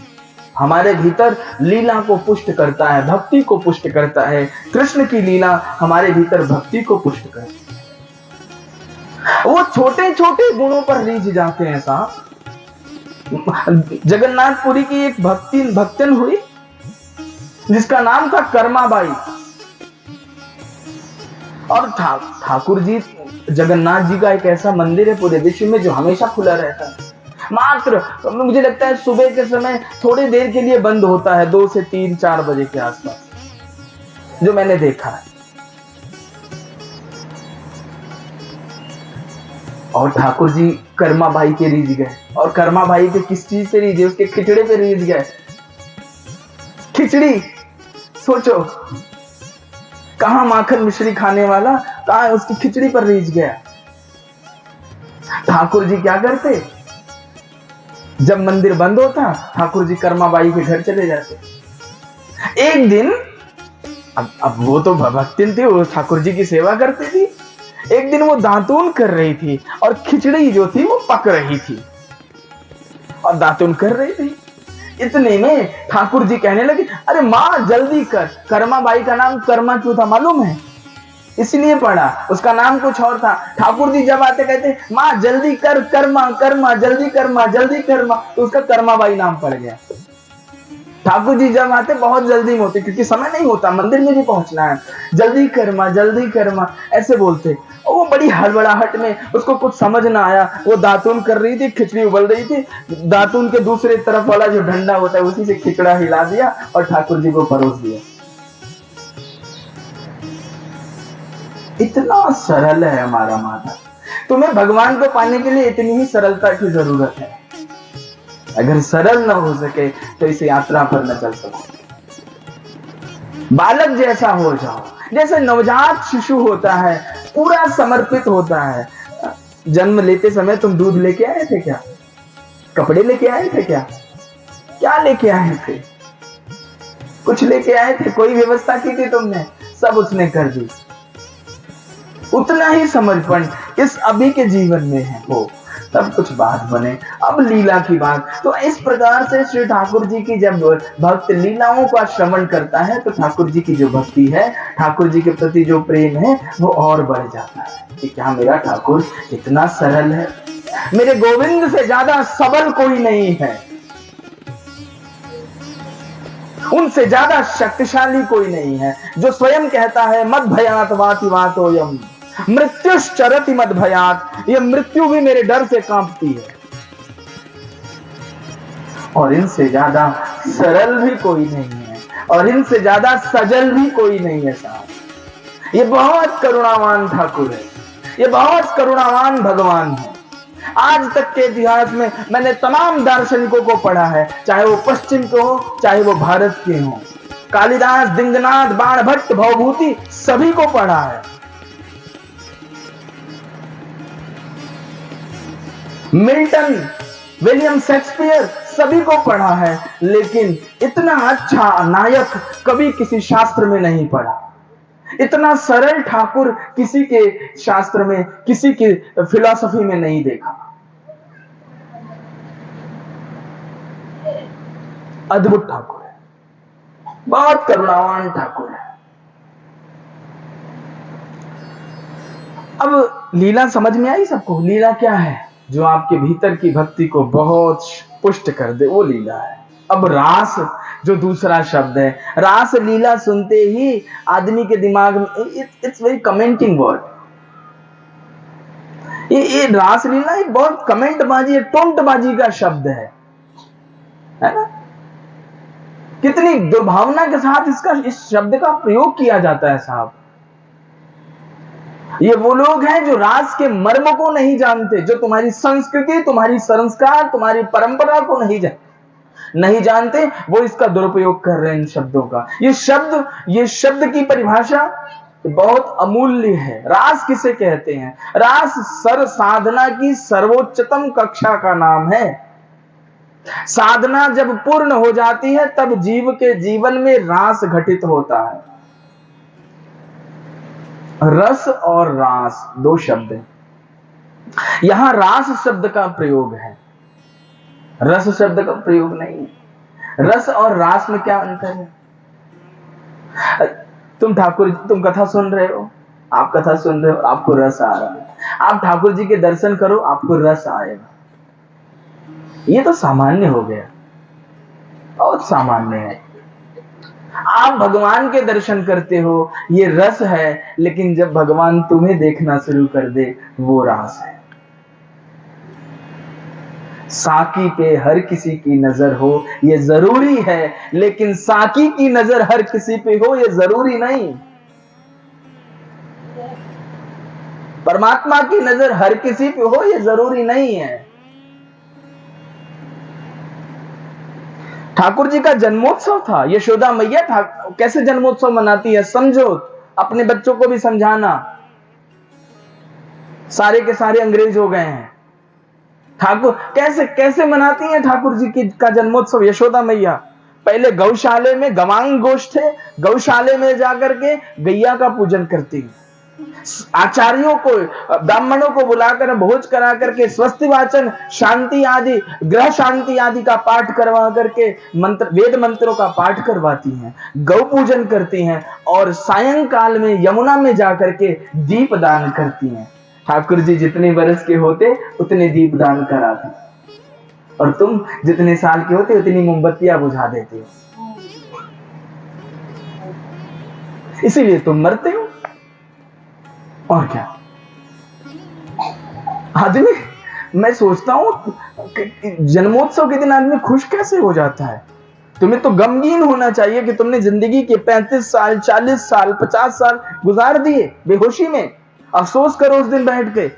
हमारे भीतर लीला को पुष्ट करता है, भक्ति को पुष्ट करता है। कृष्ण की लीला हमारे भीतर भक्ति को पुष्ट करती है। वो छोटे छोटे गुणों पर रीझ जाते हैं साहब। जगन्नाथपुरी की एक भक्तन हुई जिसका नाम था कर्माबाई। और ठाकुर जी, जगन्नाथ जी का एक ऐसा मंदिर है पूरे विश्व में जो हमेशा खुला रहता है। मात्र मुझे लगता है सुबह के समय थोड़ी देर के लिए बंद होता है, 2 से 3-4 बजे के आसपास, जो मैंने देखा है। और ठाकुर जी कर्माबाई के रीझ गए। और कर्माबाई के किस चीज से रीझे? उसके खिचड़े पे रीझ गए। खिचड़ी, सोचो, कहां माखन मिश्री खाने वाला, कहां उसकी खिचड़ी पर रीझ गया। ठाकुर जी क्या करते, जब मंदिर बंद होता ठाकुर जी कर्माबाई के घर चले जाते। एक दिन, अब वो तो भक्तिन थी, वो ठाकुर जी की सेवा करती थी। एक दिन वो दातून कर रही थी और खिचड़ी जो थी वो पक रही थी और दातून कर रही थी। इतने में ठाकुर जी कहने लगे, अरे माँ जल्दी कर। कर्माबाई का नाम कर्मा क्यों था मालूम है? इसलिए पढ़ा, उसका नाम कुछ और था। ठाकुर जी जब आते कहते, माँ जल्दी कर, कर्मा कर्मा, जल्दी कर्मा, जल्दी कर्मा, तो उसका कर्माबाई नाम पड़ गया। ठाकुर जी जब आते बहुत जल्दी में होते, क्योंकि समय नहीं होता, मंदिर में भी पहुंचना है। जल्दी कर्मा ऐसे बोलते। और वो बड़ी हड़बड़ाहट में, उसको कुछ समझ ना आया। वो दातून कर रही थी, खिचड़ी उबल रही थी। दातून के दूसरे तरफ वाला जो डंडा होता है उसी से खिचड़ा हिला दिया और ठाकुर जी को परोस दिया। इतना सरल है हमारा माता। तुम्हें भगवान को पाने के लिए इतनी ही सरलता की जरूरत है। अगर सरल न हो सके तो इस यात्रा पर न चल सको। बालक जैसा हो जाओ, जैसे नवजात शिशु होता है, पूरा समर्पित होता है। जन्म लेते समय तुम दूध लेके आए थे क्या? कपड़े लेके आए थे क्या? क्या लेके आए थे? कुछ लेके आए थे? कोई व्यवस्था की थी तुमने? सब उसने कर दी। उतना ही समर्पण इस अभी के जीवन में है, हो तब कुछ बात बने। अब लीला की बात, तो इस प्रकार से श्री ठाकुर जी की जब भक्त लीलाओं का श्रवण करता है तो ठाकुर जी की जो भक्ति है, ठाकुर जी के प्रति जो प्रेम है वो और बढ़ जाता है कि क्या मेरा ठाकुर इतना सरल है, मेरे गोविंद से ज्यादा सबल कोई नहीं है, उनसे ज्यादा शक्तिशाली कोई नहीं है, जो स्वयं कहता है मद भयात वाति वातोयम मृत्युश्चरति मद भयात, ये मृत्यु भी मेरे डर से कांपती है। और इनसे ज्यादा सरल भी कोई नहीं है और इनसे ज्यादा सजल भी कोई नहीं है साहब। ये बहुत करुणावान ठाकुर है। ये बहुत करुणावान भगवान है। आज तक के इतिहास में मैंने तमाम दार्शनिकों को पढ़ा है, चाहे वो पश्चिम के हो, चाहे वो भारत के हो, कालिदास, दिंगनाथ, बाणभट्ट, भवभूति, सभी को पढ़ा है। मिल्टन, विलियम शेक्सपियर, सभी को पढ़ा है, लेकिन इतना अच्छा नायक कभी किसी शास्त्र में नहीं पढ़ा। इतना सरल ठाकुर किसी के शास्त्र में, किसी की फिलॉसफी में नहीं देखा। अद्भुत ठाकुर है, बहुत करुणावान ठाकुर है। अब लीला समझ में आई सबको? लीला क्या है? जो आपके भीतर की भक्ति को बहुत पुष्ट कर दे, वो लीला है। अब रास, जो दूसरा शब्द है, रास लीला सुनते ही आदमी के दिमाग में इट्स वेरी कमेंटिंग वर्ड। ये रास लीला एक बहुत कमेंट बाजी, एक टोंट बाजी का शब्द है ना? कितनी दुर्भावना के साथ इस शब्द का प्रयोग किया जाता है साहब। ये वो लोग हैं जो रास के मर्म को नहीं जानते, जो तुम्हारी संस्कृति, तुम्हारी संस्कार, तुम्हारी परंपरा को नहीं जानते, वो इसका दुरुपयोग कर रहे हैं इन शब्दों का। ये शब्द की परिभाषा बहुत अमूल्य है। रास किसे कहते हैं? रास सर साधना की सर्वोच्चतम कक्षा का नाम है। साधना जब पूर्ण हो जाती है, तब जीव के जीवन में रास घटित होता है। रस और रास दो शब्द हैं। यहां रास शब्द का प्रयोग है, रस शब्द का प्रयोग नहीं। रस और रास में क्या अंतर है? तुम ठाकुर, तुम कथा सुन रहे हो, आप कथा सुन रहे हो, आपको रस आ रहा है। आप ठाकुर जी के दर्शन करो, आपको रस आएगा। ये तो सामान्य हो गया, बहुत सामान्य है। आप भगवान के दर्शन करते हो, ये रस है, लेकिन जब भगवान तुम्हें देखना शुरू कर दे, वो रास है। साकी पे हर किसी की नजर हो, ये जरूरी है, लेकिन साकी की नजर हर किसी पे हो, ये जरूरी नहीं। परमात्मा की नजर हर किसी पे हो, ये जरूरी नहीं है। ठाकुर जी का जन्मोत्सव था, यशोदा मैया कैसे जन्मोत्सव मनाती है, समझो, अपने बच्चों को भी समझाना। सारे के सारे अंग्रेज हो गए हैं। ठाकुर कैसे मनाती हैं ठाकुर जी का जन्मोत्सव यशोदा मैया? पहले गौशाले में गवांग गोश थे, गौशाले में जाकर के गैया का पूजन करती, आचार्यों को, ब्राह्मणों को बुलाकर भोज करा करके स्वस्ति वाचन, शांति आदि, ग्रह शांति आदि का पाठ करवा करके वेद मंत्रों का पाठ करवाती हैं, गौ पूजन करती हैं, और सायंकाल में यमुना में जाकर के दीप दान करती हैं। ठाकुर जी जितने वर्ष के होते उतने दीप दान कराते, और तुम जितने साल के होते उतनी मोमबत्तियां बुझा देते हो, इसीलिए तुम मरते हो। और क्या? आदमी, मैं सोचता हूं जन्मोत्सव के दिन आदमी खुश कैसे हो जाता है? तुम्हें तो गमगीन होना चाहिए कि तुमने जिंदगी के 35 साल, 40 साल, 50 साल गुजार दिए बेहोशी में। अफसोस करो उस दिन बैठ के।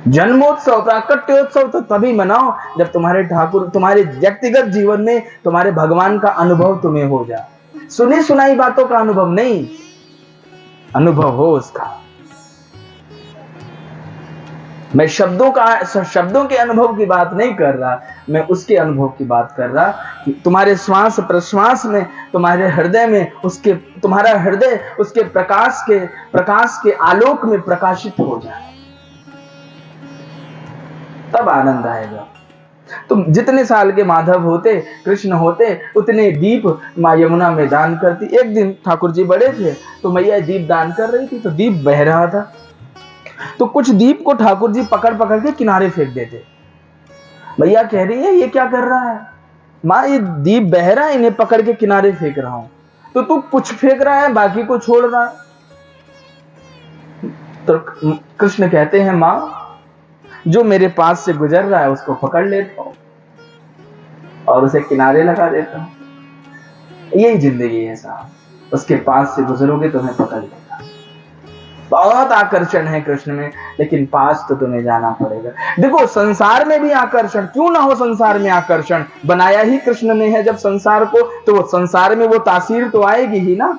जन्मोत्सव, प्राकट्योत्सव तो तभी मनाओ जब तुम्हारे ठाकुर, तुम्हारे व्यक्तिगत जीवन में तुम्हारे भगवान का अनुभव तुम्हें हो जाए। सुनी सुनाई बातों का अनुभव नहीं, अनुभव हो उसका। मैं शब्दों के अनुभव की बात नहीं कर रहा, मैं उसके अनुभव की बात कर रहा कि तुम्हारे श्वास प्रश्वास में, तुम्हारे हृदय में, तुम्हारा हृदय उसके प्रकाश के आलोक में प्रकाशित हो जाए, तब आनंद आएगा। तुम जितने साल के माधव होते, कृष्ण होते, उतने दीप मां यमुना में दान करती। एक दिन ठाकुर जी बड़े थे तो मैया दीप दान कर रही थी, तो दीप बह रहा था, तो कुछ दीप को ठाकुर जी पकड़ के किनारे फेंक देते। मैया कह रही है ये क्या कर रहा है? मां, ये दीप बह रहा है, इन्हें पकड़ के किनारे फेंक रहा हूं। तो तू कुछ फेंक रहा है, बाकी को छोड़ रहा है। तो कृष्ण कहते हैं, मां, जो मेरे पास से गुजर रहा है उसको पकड़ लेता हूं और उसे किनारे लगा देता हूं। यही जिंदगी है साहब। उसके पास से गुजरोगे तुम्हें पकड़ लेगा। बहुत आकर्षण है कृष्ण में, लेकिन पास तो तुम्हें जाना पड़ेगा। देखो संसार में भी आकर्षण, क्यों ना हो संसार में आकर्षण, बनाया ही कृष्ण ने है जब संसार को, तो संसार में वो तासीर तो आएगी ही ना।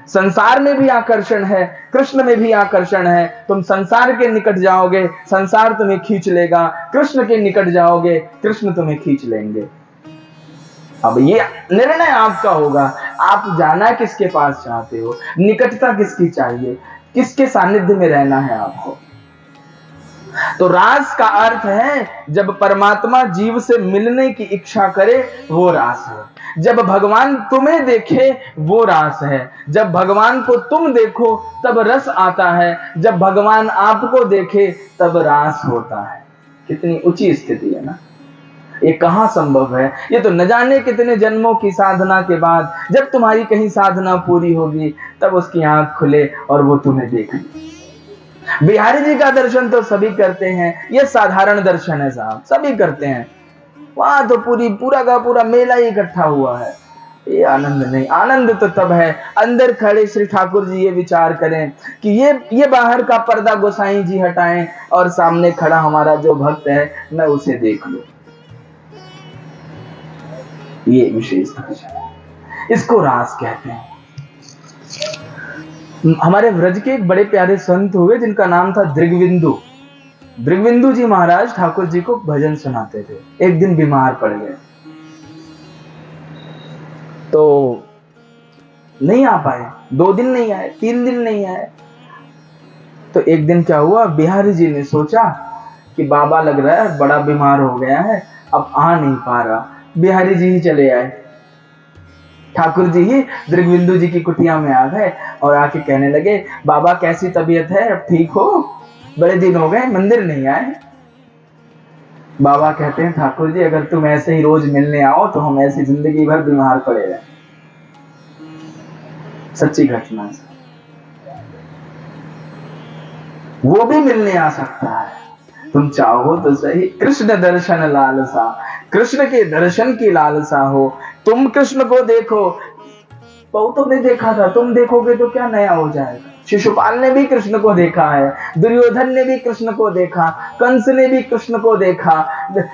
संसार में भी आकर्षण है, कृष्ण में भी आकर्षण है। तुम संसार के निकट जाओगे, संसार तुम्हें खींच लेगा, कृष्ण के निकट जाओगे, कृष्ण तुम्हें खींच लेंगे। अब ये निर्णय आपका होगा, आप जाना किसके पास चाहते हो, निकटता किसकी चाहिए, किसके सानिध्य में रहना है आपको। तो रास का अर्थ है जब परमात्मा जीव से मिलने की इच्छा करे, वो रास है। जब भगवान तुम्हें देखे, वो रास है। जब भगवान को तुम देखो तब रस आता है, जब भगवान आपको देखे तब रास होता है। कितनी ऊंची स्थिति है ना। ये कहां संभव है, ये तो न जाने कितने जन्मों की साधना के बाद जब तुम्हारी कहीं साधना पूरी होगी तब उसकी आंख खुले और वो तुम्हें देखे। बिहारी जी का दर्शन तो सभी करते हैं, ये साधारण दर्शन है साहब, सभी करते हैं। वहां तो पूरा का पूरा मेला ही इकट्ठा हुआ है। ये आनंद नहीं, आनंद तो तब है अंदर खड़े श्री ठाकुर जी ये विचार करें कि ये बाहर का पर्दा गोसाई जी हटाएं और सामने खड़ा हमारा जो भक्त है मैं उसे देख लूं। ये विशेष दर्शन है, इसको रास कहते हैं। हमारे व्रज के एक बड़े प्यारे संत हुए जिनका नाम था दृगविंदु। दृगविंदु जी महाराज ठाकुर जी को भजन सुनाते थे। एक दिन बीमार पड़ गए तो नहीं आ पाए, 2 दिन नहीं आए, 3 दिन नहीं आए। तो एक दिन क्या हुआ, बिहारी जी ने सोचा कि बाबा लग रहा है बड़ा बीमार हो गया है, अब आ नहीं पा रहा। बिहारी जी ही चले आए, ठाकुर जी ही दृगविंदु जी की कुटिया में आ गए और आके कहने लगे, बाबा कैसी तबीयत है, अब ठीक हो, बड़े दिन हो गए मंदिर नहीं आए। बाबा कहते हैं, ठाकुर जी अगर तुम ऐसे ही रोज मिलने आओ तो हम ऐसी जिंदगी भर बीमार पड़े रहे। सच्ची घटना है, वो भी मिलने आ सकता है, तुम चाहो तो सही। कृष्ण दर्शन लालसा, कृष्ण के दर्शन की लालसा हो, तुम कृष्ण को देखो। बहुतों ने देखा था, तुम देखोगे तो क्या नया हो जाएगा। शिशुपाल ने भी कृष्ण को देखा है, दुर्योधन ने भी कृष्ण को देखा, कंस ने भी कृष्ण को देखा,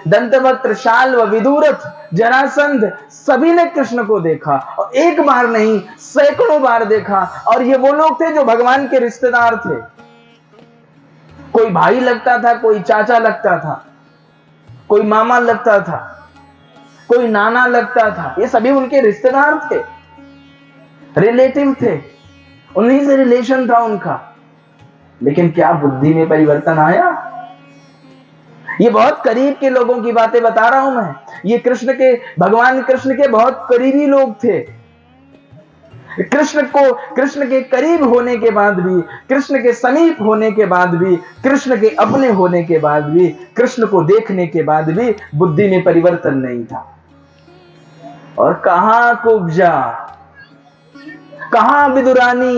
दंतवक्त्र, शाल्व, विदुरथ, जरासंध, सभी ने कृष्ण को देखा। और एक बार नहीं, सैकड़ों बार देखा। और ये वो लोग थे जो भगवान के रिश्तेदार थे। कोई भाई लगता था, कोई चाचा लगता था, कोई मामा लगता था, कोई नाना लगता था। ये सभी उनके रिश्तेदार थे, रिलेटिव थे, उन्हीं से रिलेशन था उनका। लेकिन क्या बुद्धि में परिवर्तन आया? ये बहुत करीब के लोगों की बातें बता रहा हूं मैं। ये भगवान कृष्ण के बहुत करीबी लोग थे। कृष्ण के करीब होने के बाद भी, कृष्ण के समीप होने के बाद भी, कृष्ण के अपने होने के बाद भी, कृष्ण को देखने के बाद भी बुद्धि में परिवर्तन नहीं था। और कहां कुब्जा, कहां विदुरानी।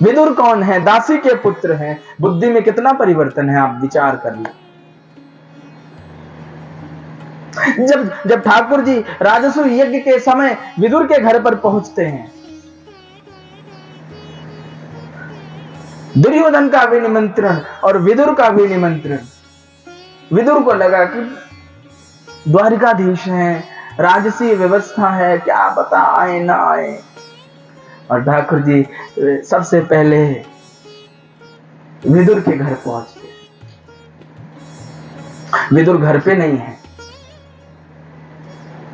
विदुर कौन है? दासी के पुत्र हैं। बुद्धि में कितना परिवर्तन है, आप विचार कर लो। जब ठाकुर जी राजसूय यज्ञ के समय विदुर के घर पर पहुंचते हैं, दुर्योधन का भी निमंत्रण और विदुर का भी निमंत्रण। विदुर को लगा कि द्वारिकाधीश हैं, राजसीय व्यवस्था है, क्या पता आए ना आए। और ठाकुर जी सबसे पहले विदुर के घर पहुंचते। विदुर घर पे नहीं है।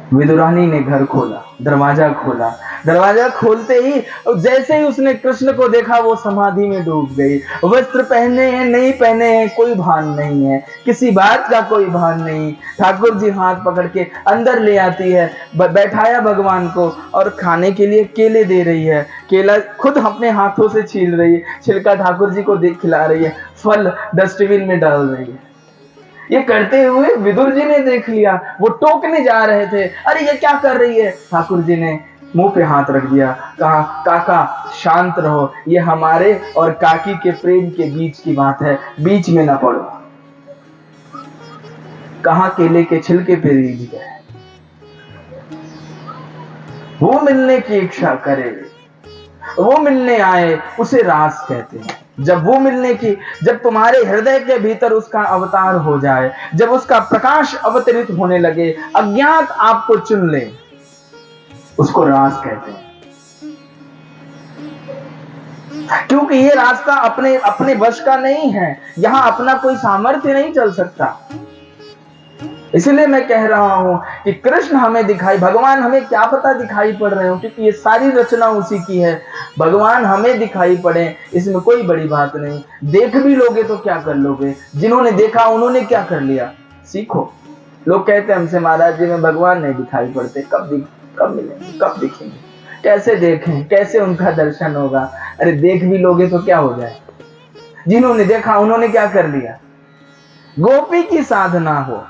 विदुरानी ने घर खोला, दरवाजा खोला। दरवाजा खोलते ही जैसे ही उसने कृष्ण को देखा वो समाधि में डूब गई। वस्त्र पहने हैं नहीं पहने हैं कोई भान नहीं है, किसी बात का कोई भान नहीं। ठाकुर जी हाथ पकड़ के अंदर ले आती है, बैठाया भगवान को और खाने के लिए केले दे रही है। केला खुद अपने हाथों से छील रही है, छिलका ठाकुर जी को खिला रही है, फल डस्टबिन में डाल रही है। ये करते हुए विदुर जी ने देख लिया, वो टोकने जा रहे थे, अरे ये क्या कर रही है। ठाकुर जी ने मुंह पे हाथ रख दिया, कहा काका शांत रहो, ये हमारे और काकी के प्रेम के बीच की बात है, बीच में ना पड़ो। कहां केले के छिलके पे रीझ गए। वो मिलने की इच्छा करे, वो मिलने आए, उसे रास कहते हैं। जब वो मिलने की, जब तुम्हारे हृदय के भीतर उसका अवतार हो जाए, जब उसका प्रकाश अवतरित होने लगे, अज्ञात आपको चुन ले, उसको रास कहते हैं। क्योंकि ये रास्ता अपने अपने वश का नहीं है, यहां अपना कोई सामर्थ्य नहीं चल सकता। इसलिए मैं कह रहा हूं कि कृष्ण हमें दिखाई, भगवान हमें क्या पता दिखाई पड़ रहे हो, क्योंकि ये सारी रचना उसी की है। भगवान हमें दिखाई पड़े, इसमें कोई बड़ी बात नहीं। देख भी लोगे तो क्या कर लोगे, जिन्होंने देखा उन्होंने क्या कर लिया, सीखो। लोग कहते हैं हमसे, महाराज जी में भगवान नहीं दिखाई पड़ते, कब मिलेंगे, कब दिखेंगे, कैसे देखें, कैसे उनका दर्शन होगा। अरे देख भी लोगे तो क्या हो जाए, जिन्होंने देखा उन्होंने क्या कर लिया। गोपी की साधना हो,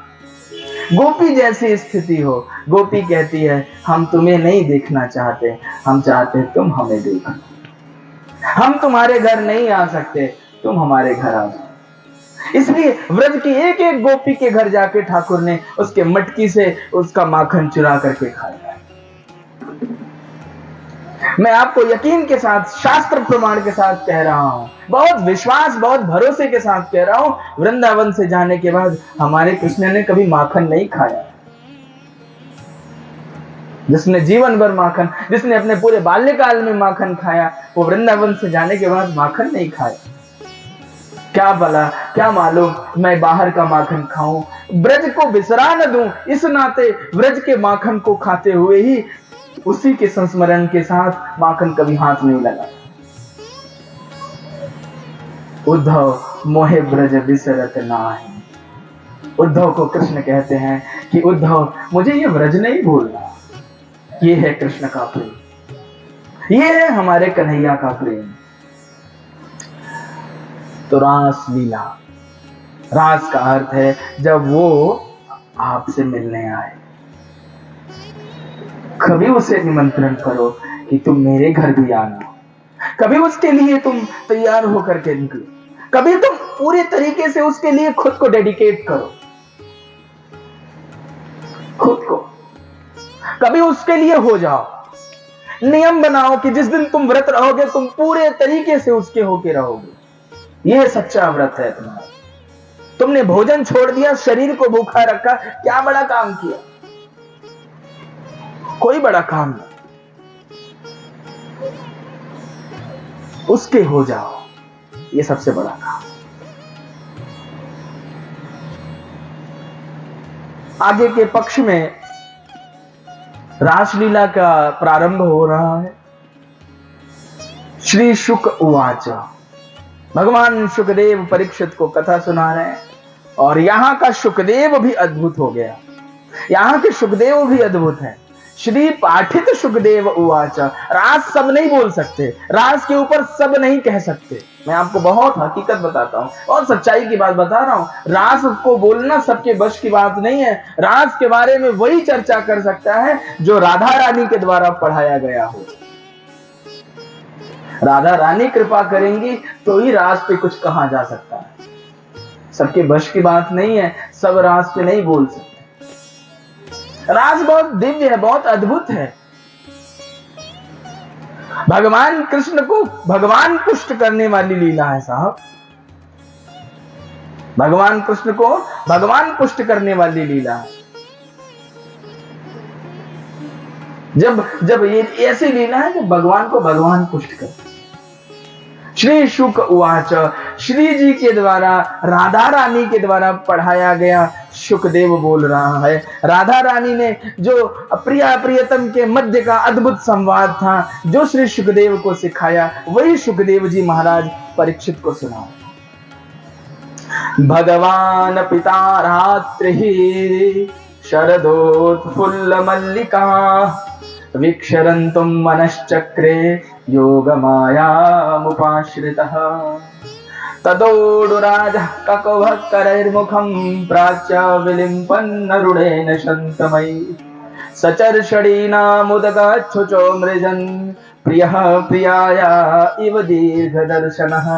गोपी जैसी स्थिति हो, गोपी कहती है हम तुम्हें नहीं देखना चाहते, हम चाहते तुम हमें देखो। हम तुम्हारे घर नहीं आ सकते, तुम हमारे घर आ जाओ। इसलिए व्रज की एक एक गोपी के घर जाके ठाकुर ने उसके मटकी से उसका माखन चुरा करके खाया। मैं आपको यकीन के साथ, शास्त्र प्रमाण के साथ कह रहा हूं, बहुत विश्वास, बहुत भरोसे के साथ कह रहा हूं, वृंदावन से जाने के बाद हमारे कृष्ण ने कभी माखन नहीं खाया। जिसने जीवन भर माखन, जिसने अपने पूरे बाल्यकाल में माखन खाया, वो वृंदावन से जाने के बाद माखन नहीं खाया। क्या भला, क्या मालूम मैं बाहर का माखन खाऊं, ब्रज को बिसरा न दूं, इस नाते ब्रज के माखन को खाते हुए ही उसी के संस्मरण के साथ माखन कभी हाथ नहीं लगा। उद्धव मोहे ब्रज बिसरत नाहि। उद्धव को कृष्ण कहते हैं कि उद्धव मुझे ये ब्रज नहीं भूलना। ये है कृष्ण का प्रेम, ये है हमारे कन्हैया का प्रेम। तो रास लीला, रास का अर्थ है जब वो आपसे मिलने आए, कभी उसे निमंत्रण करो कि तुम मेरे घर भी आना, कभी उसके लिए तुम तैयार होकर के निकलो, कभी तुम पूरे तरीके से उसके लिए खुद को डेडिकेट करो, खुद को कभी उसके लिए हो जाओ। नियम बनाओ कि जिस दिन तुम व्रत रहोगे तुम पूरे तरीके से उसके होके रहोगे। यह सच्चा व्रत है तुम्हारा। तुमने भोजन छोड़ दिया, शरीर को भूखा रखा, क्या बड़ा काम किया, कोई बड़ा काम नहीं। उसके हो जाओ, ये सबसे बड़ा काम। आगे के पक्ष में रासलीला का प्रारंभ हो रहा है। श्री शुक उवाच, भगवान शुकदेव परीक्षित को कथा सुना रहे हैं, और यहां का शुकदेव भी अद्भुत हो गया। यहां के शुकदेव भी अद्भुत है। श्री पाठित शुकदेव उवाच, रास सब नहीं बोल सकते, रास के ऊपर सब नहीं कह सकते। मैं आपको बहुत हकीकत बताता हूं, बहुत सच्चाई की बात बता रहा हूं। रास को बोलना सबके बश की बात नहीं है। रास के बारे में वही चर्चा कर सकता है जो राधा रानी के द्वारा पढ़ाया गया हो। राधा रानी कृपा करेंगी तो ही रास पे कुछ कहा जा सकता है। सबके बश की बात नहीं है, सब रास पे नहीं बोल सकते। रास बहुत दिव्य है, बहुत अद्भुत है। भगवान कृष्ण को भगवान पुष्ट करने वाली लीला है साहब। भगवान कृष्ण को भगवान पुष्ट करने वाली लीला है। जब ये ऐसी लीला है कि भगवान को भगवान पुष्ट करते। श्री शुक उवाच, श्री जी के द्वारा, राधा रानी के द्वारा पढ़ाया गया शुकदेव बोल रहा है। राधा रानी ने जो प्रिया प्रियतम के मध्य का अद्भुत संवाद था, जो श्री शुकदेव को सिखाया, वही शुकदेव जी महाराज परीक्षित को सुना। भगवान पिता रात्रि शरदोत्फुल्ल मल्लिका वीक्षरन्तुं मनश्चक्रे योगमायामुपाश्रितः तदोडुराजः ककुभः करैर्मुखं प्राच्य विलिम्पन्नरुणेन शन्तमयि सचर्षणीनामुदगाच्छुचो मृजन् प्रियः प्रियाया इव दीर्घदर्शनः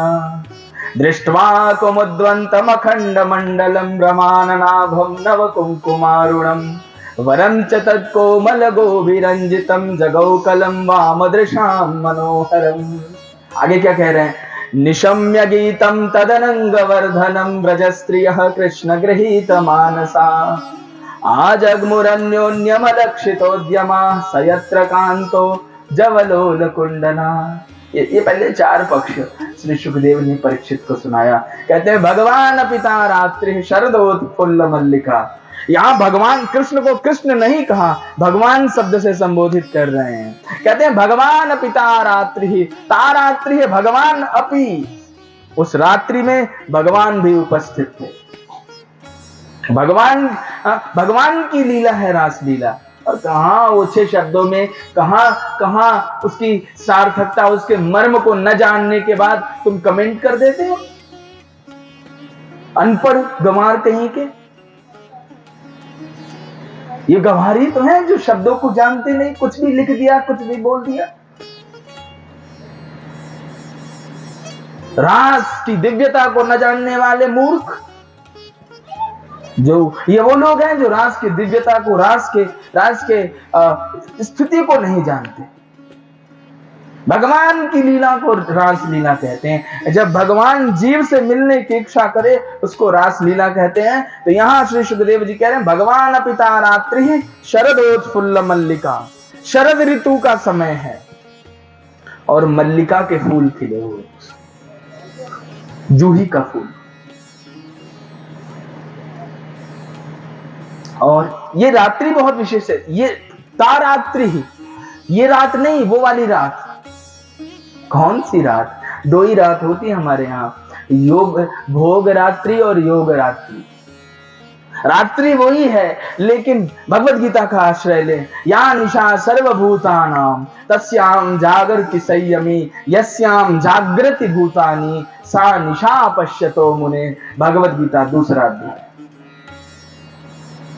दृष्ट्वा कुमुद्वन्तमखण्डमण्डलं रमाननाभं नवकुङ्कुमारुणम् वरम च तत्कोमल गोभिरंजितम जगौ कलम वामदृशाम मनोहरम। आगे क्या कह रहे हैं? निशम्य गीतम तदनंग वर्धनम ब्रजस्त्रियः कृष्ण गृहीत मानसा आजग्मुरन्योन्यमलक्षितोद्यमा सयत्र कांतो जवलोल कुंडना। ये पहले 4 पक्ष श्री सुखदेव ने परीक्षित को सुनाया। कहते हैं भगवान पिता रात्रि शरदोत्फुल्ल मल्लिका। यहाँ भगवान कृष्ण को कृष्ण नहीं कहा, भगवान शब्द से संबोधित कर रहे हैं। कहते हैं भगवान पिता रात्रि, तारात्रि है भगवान अपि, उस रात्रि में भगवान भी उपस्थित थे। भगवान की लीला है रास लीला। और कहां ओछे शब्दों में, कहां उसकी सार्थकता, उसके मर्म को न जानने के बाद तुम कमेंट कर देते हो, अनपढ़ गंवार कहीं के। ये गंवारी तो है जो शब्दों को जानते नहीं, कुछ भी लिख दिया, कुछ भी बोल दिया। रास की दिव्यता को न जानने वाले मूर्ख, जो ये वो लोग हैं जो रास की दिव्यता को, रास के स्थिति को नहीं जानते। भगवान की लीला को रास लीला कहते हैं। जब भगवान जीव से मिलने की इच्छा करे उसको रास लीला कहते हैं। तो यहां श्री सुखदेव जी कह रहे हैं भगवान पिता रात्रि शरदोत्फुल्ल मल्लिका। शरद ऋतु का समय है और मल्लिका के फूल खिले हुए, जूही का फूल। और ये रात्रि बहुत विशेष है। ये तारात्रि ही, ये रात नहीं, वो वाली रात। कौन सी रात? 2 ही रात होती है हमारे यहाँ, योग भोग रात्रि और योग रात्रि। रात्रि वही है, लेकिन भगवत गीता का आश्रय ले। या निशा सर्वभूतानां तस्याम जागृति संयमी यस्याम जागृति भूतानि सा निशा पश्यतो मुने। भगवत गीता 2रा अध्याय।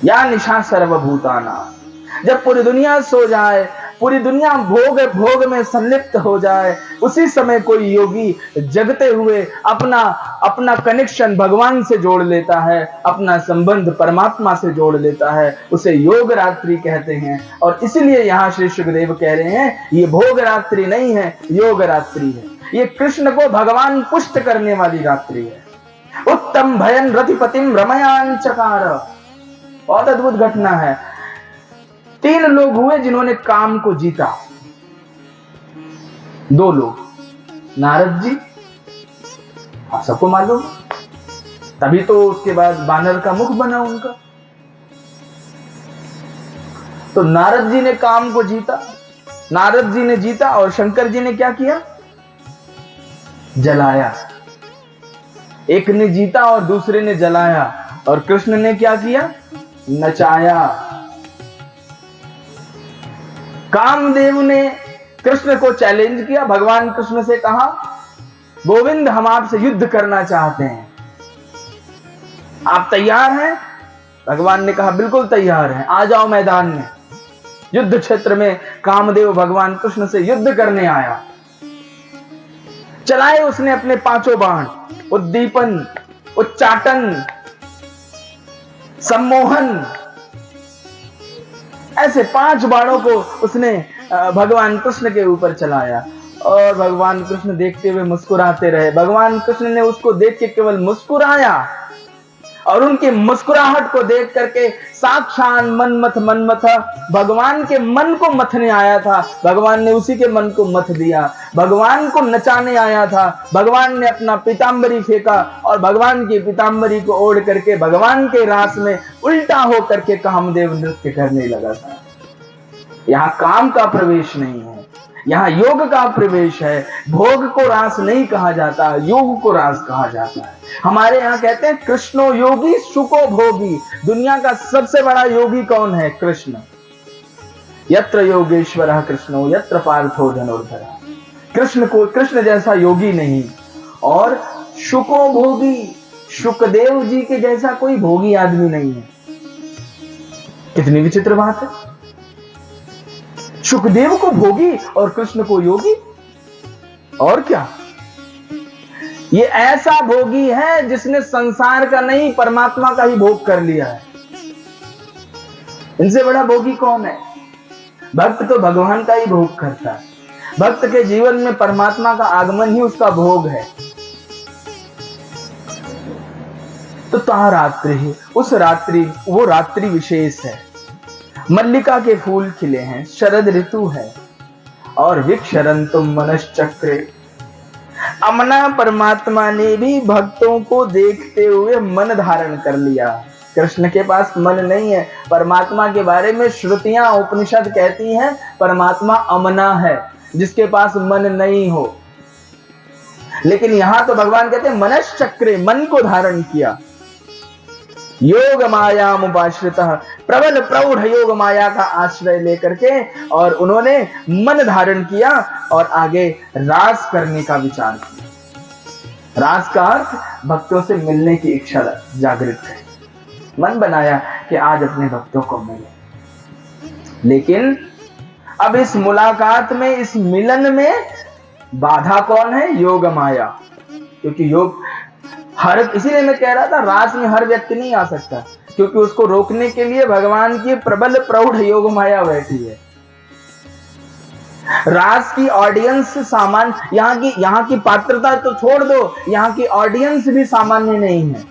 या निशा सर्वभूतानां, जब पूरी दुनिया सो जाए, पूरी दुनिया भोग में संलिप्त हो जाए, उसी समय कोई योगी जगते हुए अपना कनेक्शन भगवान से जोड़ लेता है, अपना संबंध परमात्मा से जोड़ लेता है, उसे योग रात्रि कहते हैं। और इसलिए यहाँ श्री सुखदेव कह रहे हैं ये भोग रात्रि नहीं है, योग रात्रि है। ये कृष्ण को भगवान पुष्ट करने वाली रात्रि है। उत्तम भयन रतिपतिम रमयान चकार। बहुत अद्भुत घटना है। 3 लोग हुए जिन्होंने काम को जीता। 2 लोग, नारद जी, सबको मालूम, तभी तो उसके बाद बानर का मुख बना उनका। तो नारद जी ने काम को जीता, नारद जी ने जीता, और शंकर जी ने क्या किया? जलाया। एक ने जीता और दूसरे ने जलाया। और कृष्ण ने क्या किया? नचाया। कामदेव ने कृष्ण को चैलेंज किया। भगवान कृष्ण से कहा गोविंद हम आपसे युद्ध करना चाहते हैं, आप तैयार हैं? भगवान ने कहा बिल्कुल तैयार हैं, आ जाओ मैदान में। युद्ध क्षेत्र में कामदेव भगवान कृष्ण से युद्ध करने आया। चलाए उसने अपने 5 बाण, उद्दीपन, उच्चाटन, सम्मोहन, ऐसे 5 बाणों को उसने भगवान कृष्ण के ऊपर चलाया। और भगवान कृष्ण देखते हुए मुस्कुराते रहे। भगवान कृष्ण ने उसको देख के केवल मुस्कुराया, और उनकी मुस्कुराहट को देख करके साक्षात मनमथ भगवान के मन को मथने आया था। भगवान ने उसी के मन को मथ दिया। भगवान को नचाने आया था। भगवान ने अपना पीतांबरी फेंका और भगवान की पीतांबरी को ओढ़ करके भगवान के रास में उल्टा हो करके कामदेव नृत्य करने लगा था। यहाँ काम का प्रवेश नहीं है, यहाँ योग का प्रवेश है। भोग को रास नहीं कहा जाता, योग को रास कहा जाता है। हमारे यहाँ कहते हैं कृष्णो योगी सुको भोगी। दुनिया का सबसे बड़ा योगी कौन है? कृष्ण। यत्र योगेश्वरः कृष्णो यत्र पार्थो धनुर्धरः। कृष्ण जैसा योगी नहीं। और शुको भोगी, शुकदेव जी के जैसा कोई भोगी आदमी नहीं है। कितनी विचित्र बात है। शुकदेव को भोगी और कृष्ण को योगी। और क्या, ये ऐसा भोगी है जिसने संसार का नहीं परमात्मा का ही भोग कर लिया है। इनसे बड़ा भोगी कौन है? भक्त तो भगवान का ही भोग करता है। भक्त के जीवन में परमात्मा का आगमन ही उसका भोग है। तो रात्रि है, उस रात्रि, वो रात्रि विशेष है। मल्लिका के फूल खिले हैं, शरद ऋतु है, और विक्षरन्तुम मनश्चक्रे। अमना परमात्मा ने भी भक्तों को देखते हुए मन धारण कर लिया। कृष्ण के पास मन नहीं है। परमात्मा के बारे में श्रुतियां, उपनिषद कहती हैं परमात्मा अमना है, जिसके पास मन नहीं हो। लेकिन यहां तो भगवान कहते हैं मनश्चक्रे, मन को धारण किया। योग माया मुपाश्रितः, प्रबल प्रौढ़ योग माया का आश्रय लेकर के, और उन्होंने मन धारण किया और आगे रास करने का विचार किया। रास का अर्थ भक्तों से मिलने की इच्छा जागृत है। मन बनाया कि आज अपने भक्तों को मिले। लेकिन अब इस मुलाकात में, इस मिलन में बाधा कौन है? योग माया। क्योंकि योग इसीलिए मैं कह रहा था रास में हर व्यक्ति नहीं आ सकता, क्योंकि उसको रोकने के लिए भगवान की प्रबल प्रौढ़ योग माया बैठी है। रास की ऑडियंस सामान्य, यहाँ की पात्रता तो छोड़ दो, यहाँ की ऑडियंस भी सामान्य नहीं है।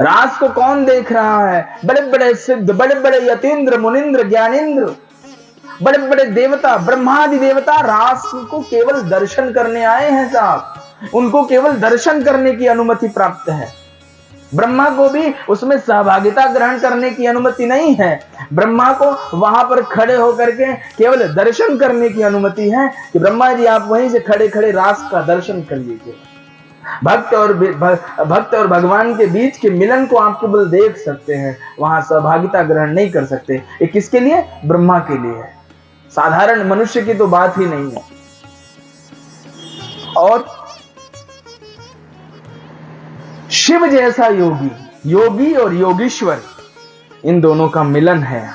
रास को कौन देख रहा है? बड़े बड़े सिद्ध, बड़े बड़े यतीन्द्र, मुनिंद्र, ज्ञानेन्द्र, बड़े बड़े देवता, ब्रह्मादि देवता रास को केवल दर्शन करने आए हैं साहब। उनको केवल दर्शन करने की अनुमति प्राप्त है। ब्रह्मा को भी उसमें सहभागिता ग्रहण करने की अनुमति नहीं है। ब्रह्मा को वहां पर खड़े होकर के केवल दर्शन करने की अनुमति है कि ब्रह्मा जी आप वहीं से खड़े खड़े रास का दर्शन कर लीजिए। भक्त और भगवान के बीच के मिलन को आप केवल देख सकते हैं, वहां सहभागिता ग्रहण नहीं कर सकते। ये किसके लिए? ब्रह्मा के लिए है। साधारण मनुष्य की तो बात ही नहीं है। और शिव जैसा योगी, योगी और योगीश्वर, इन दोनों का मिलन है।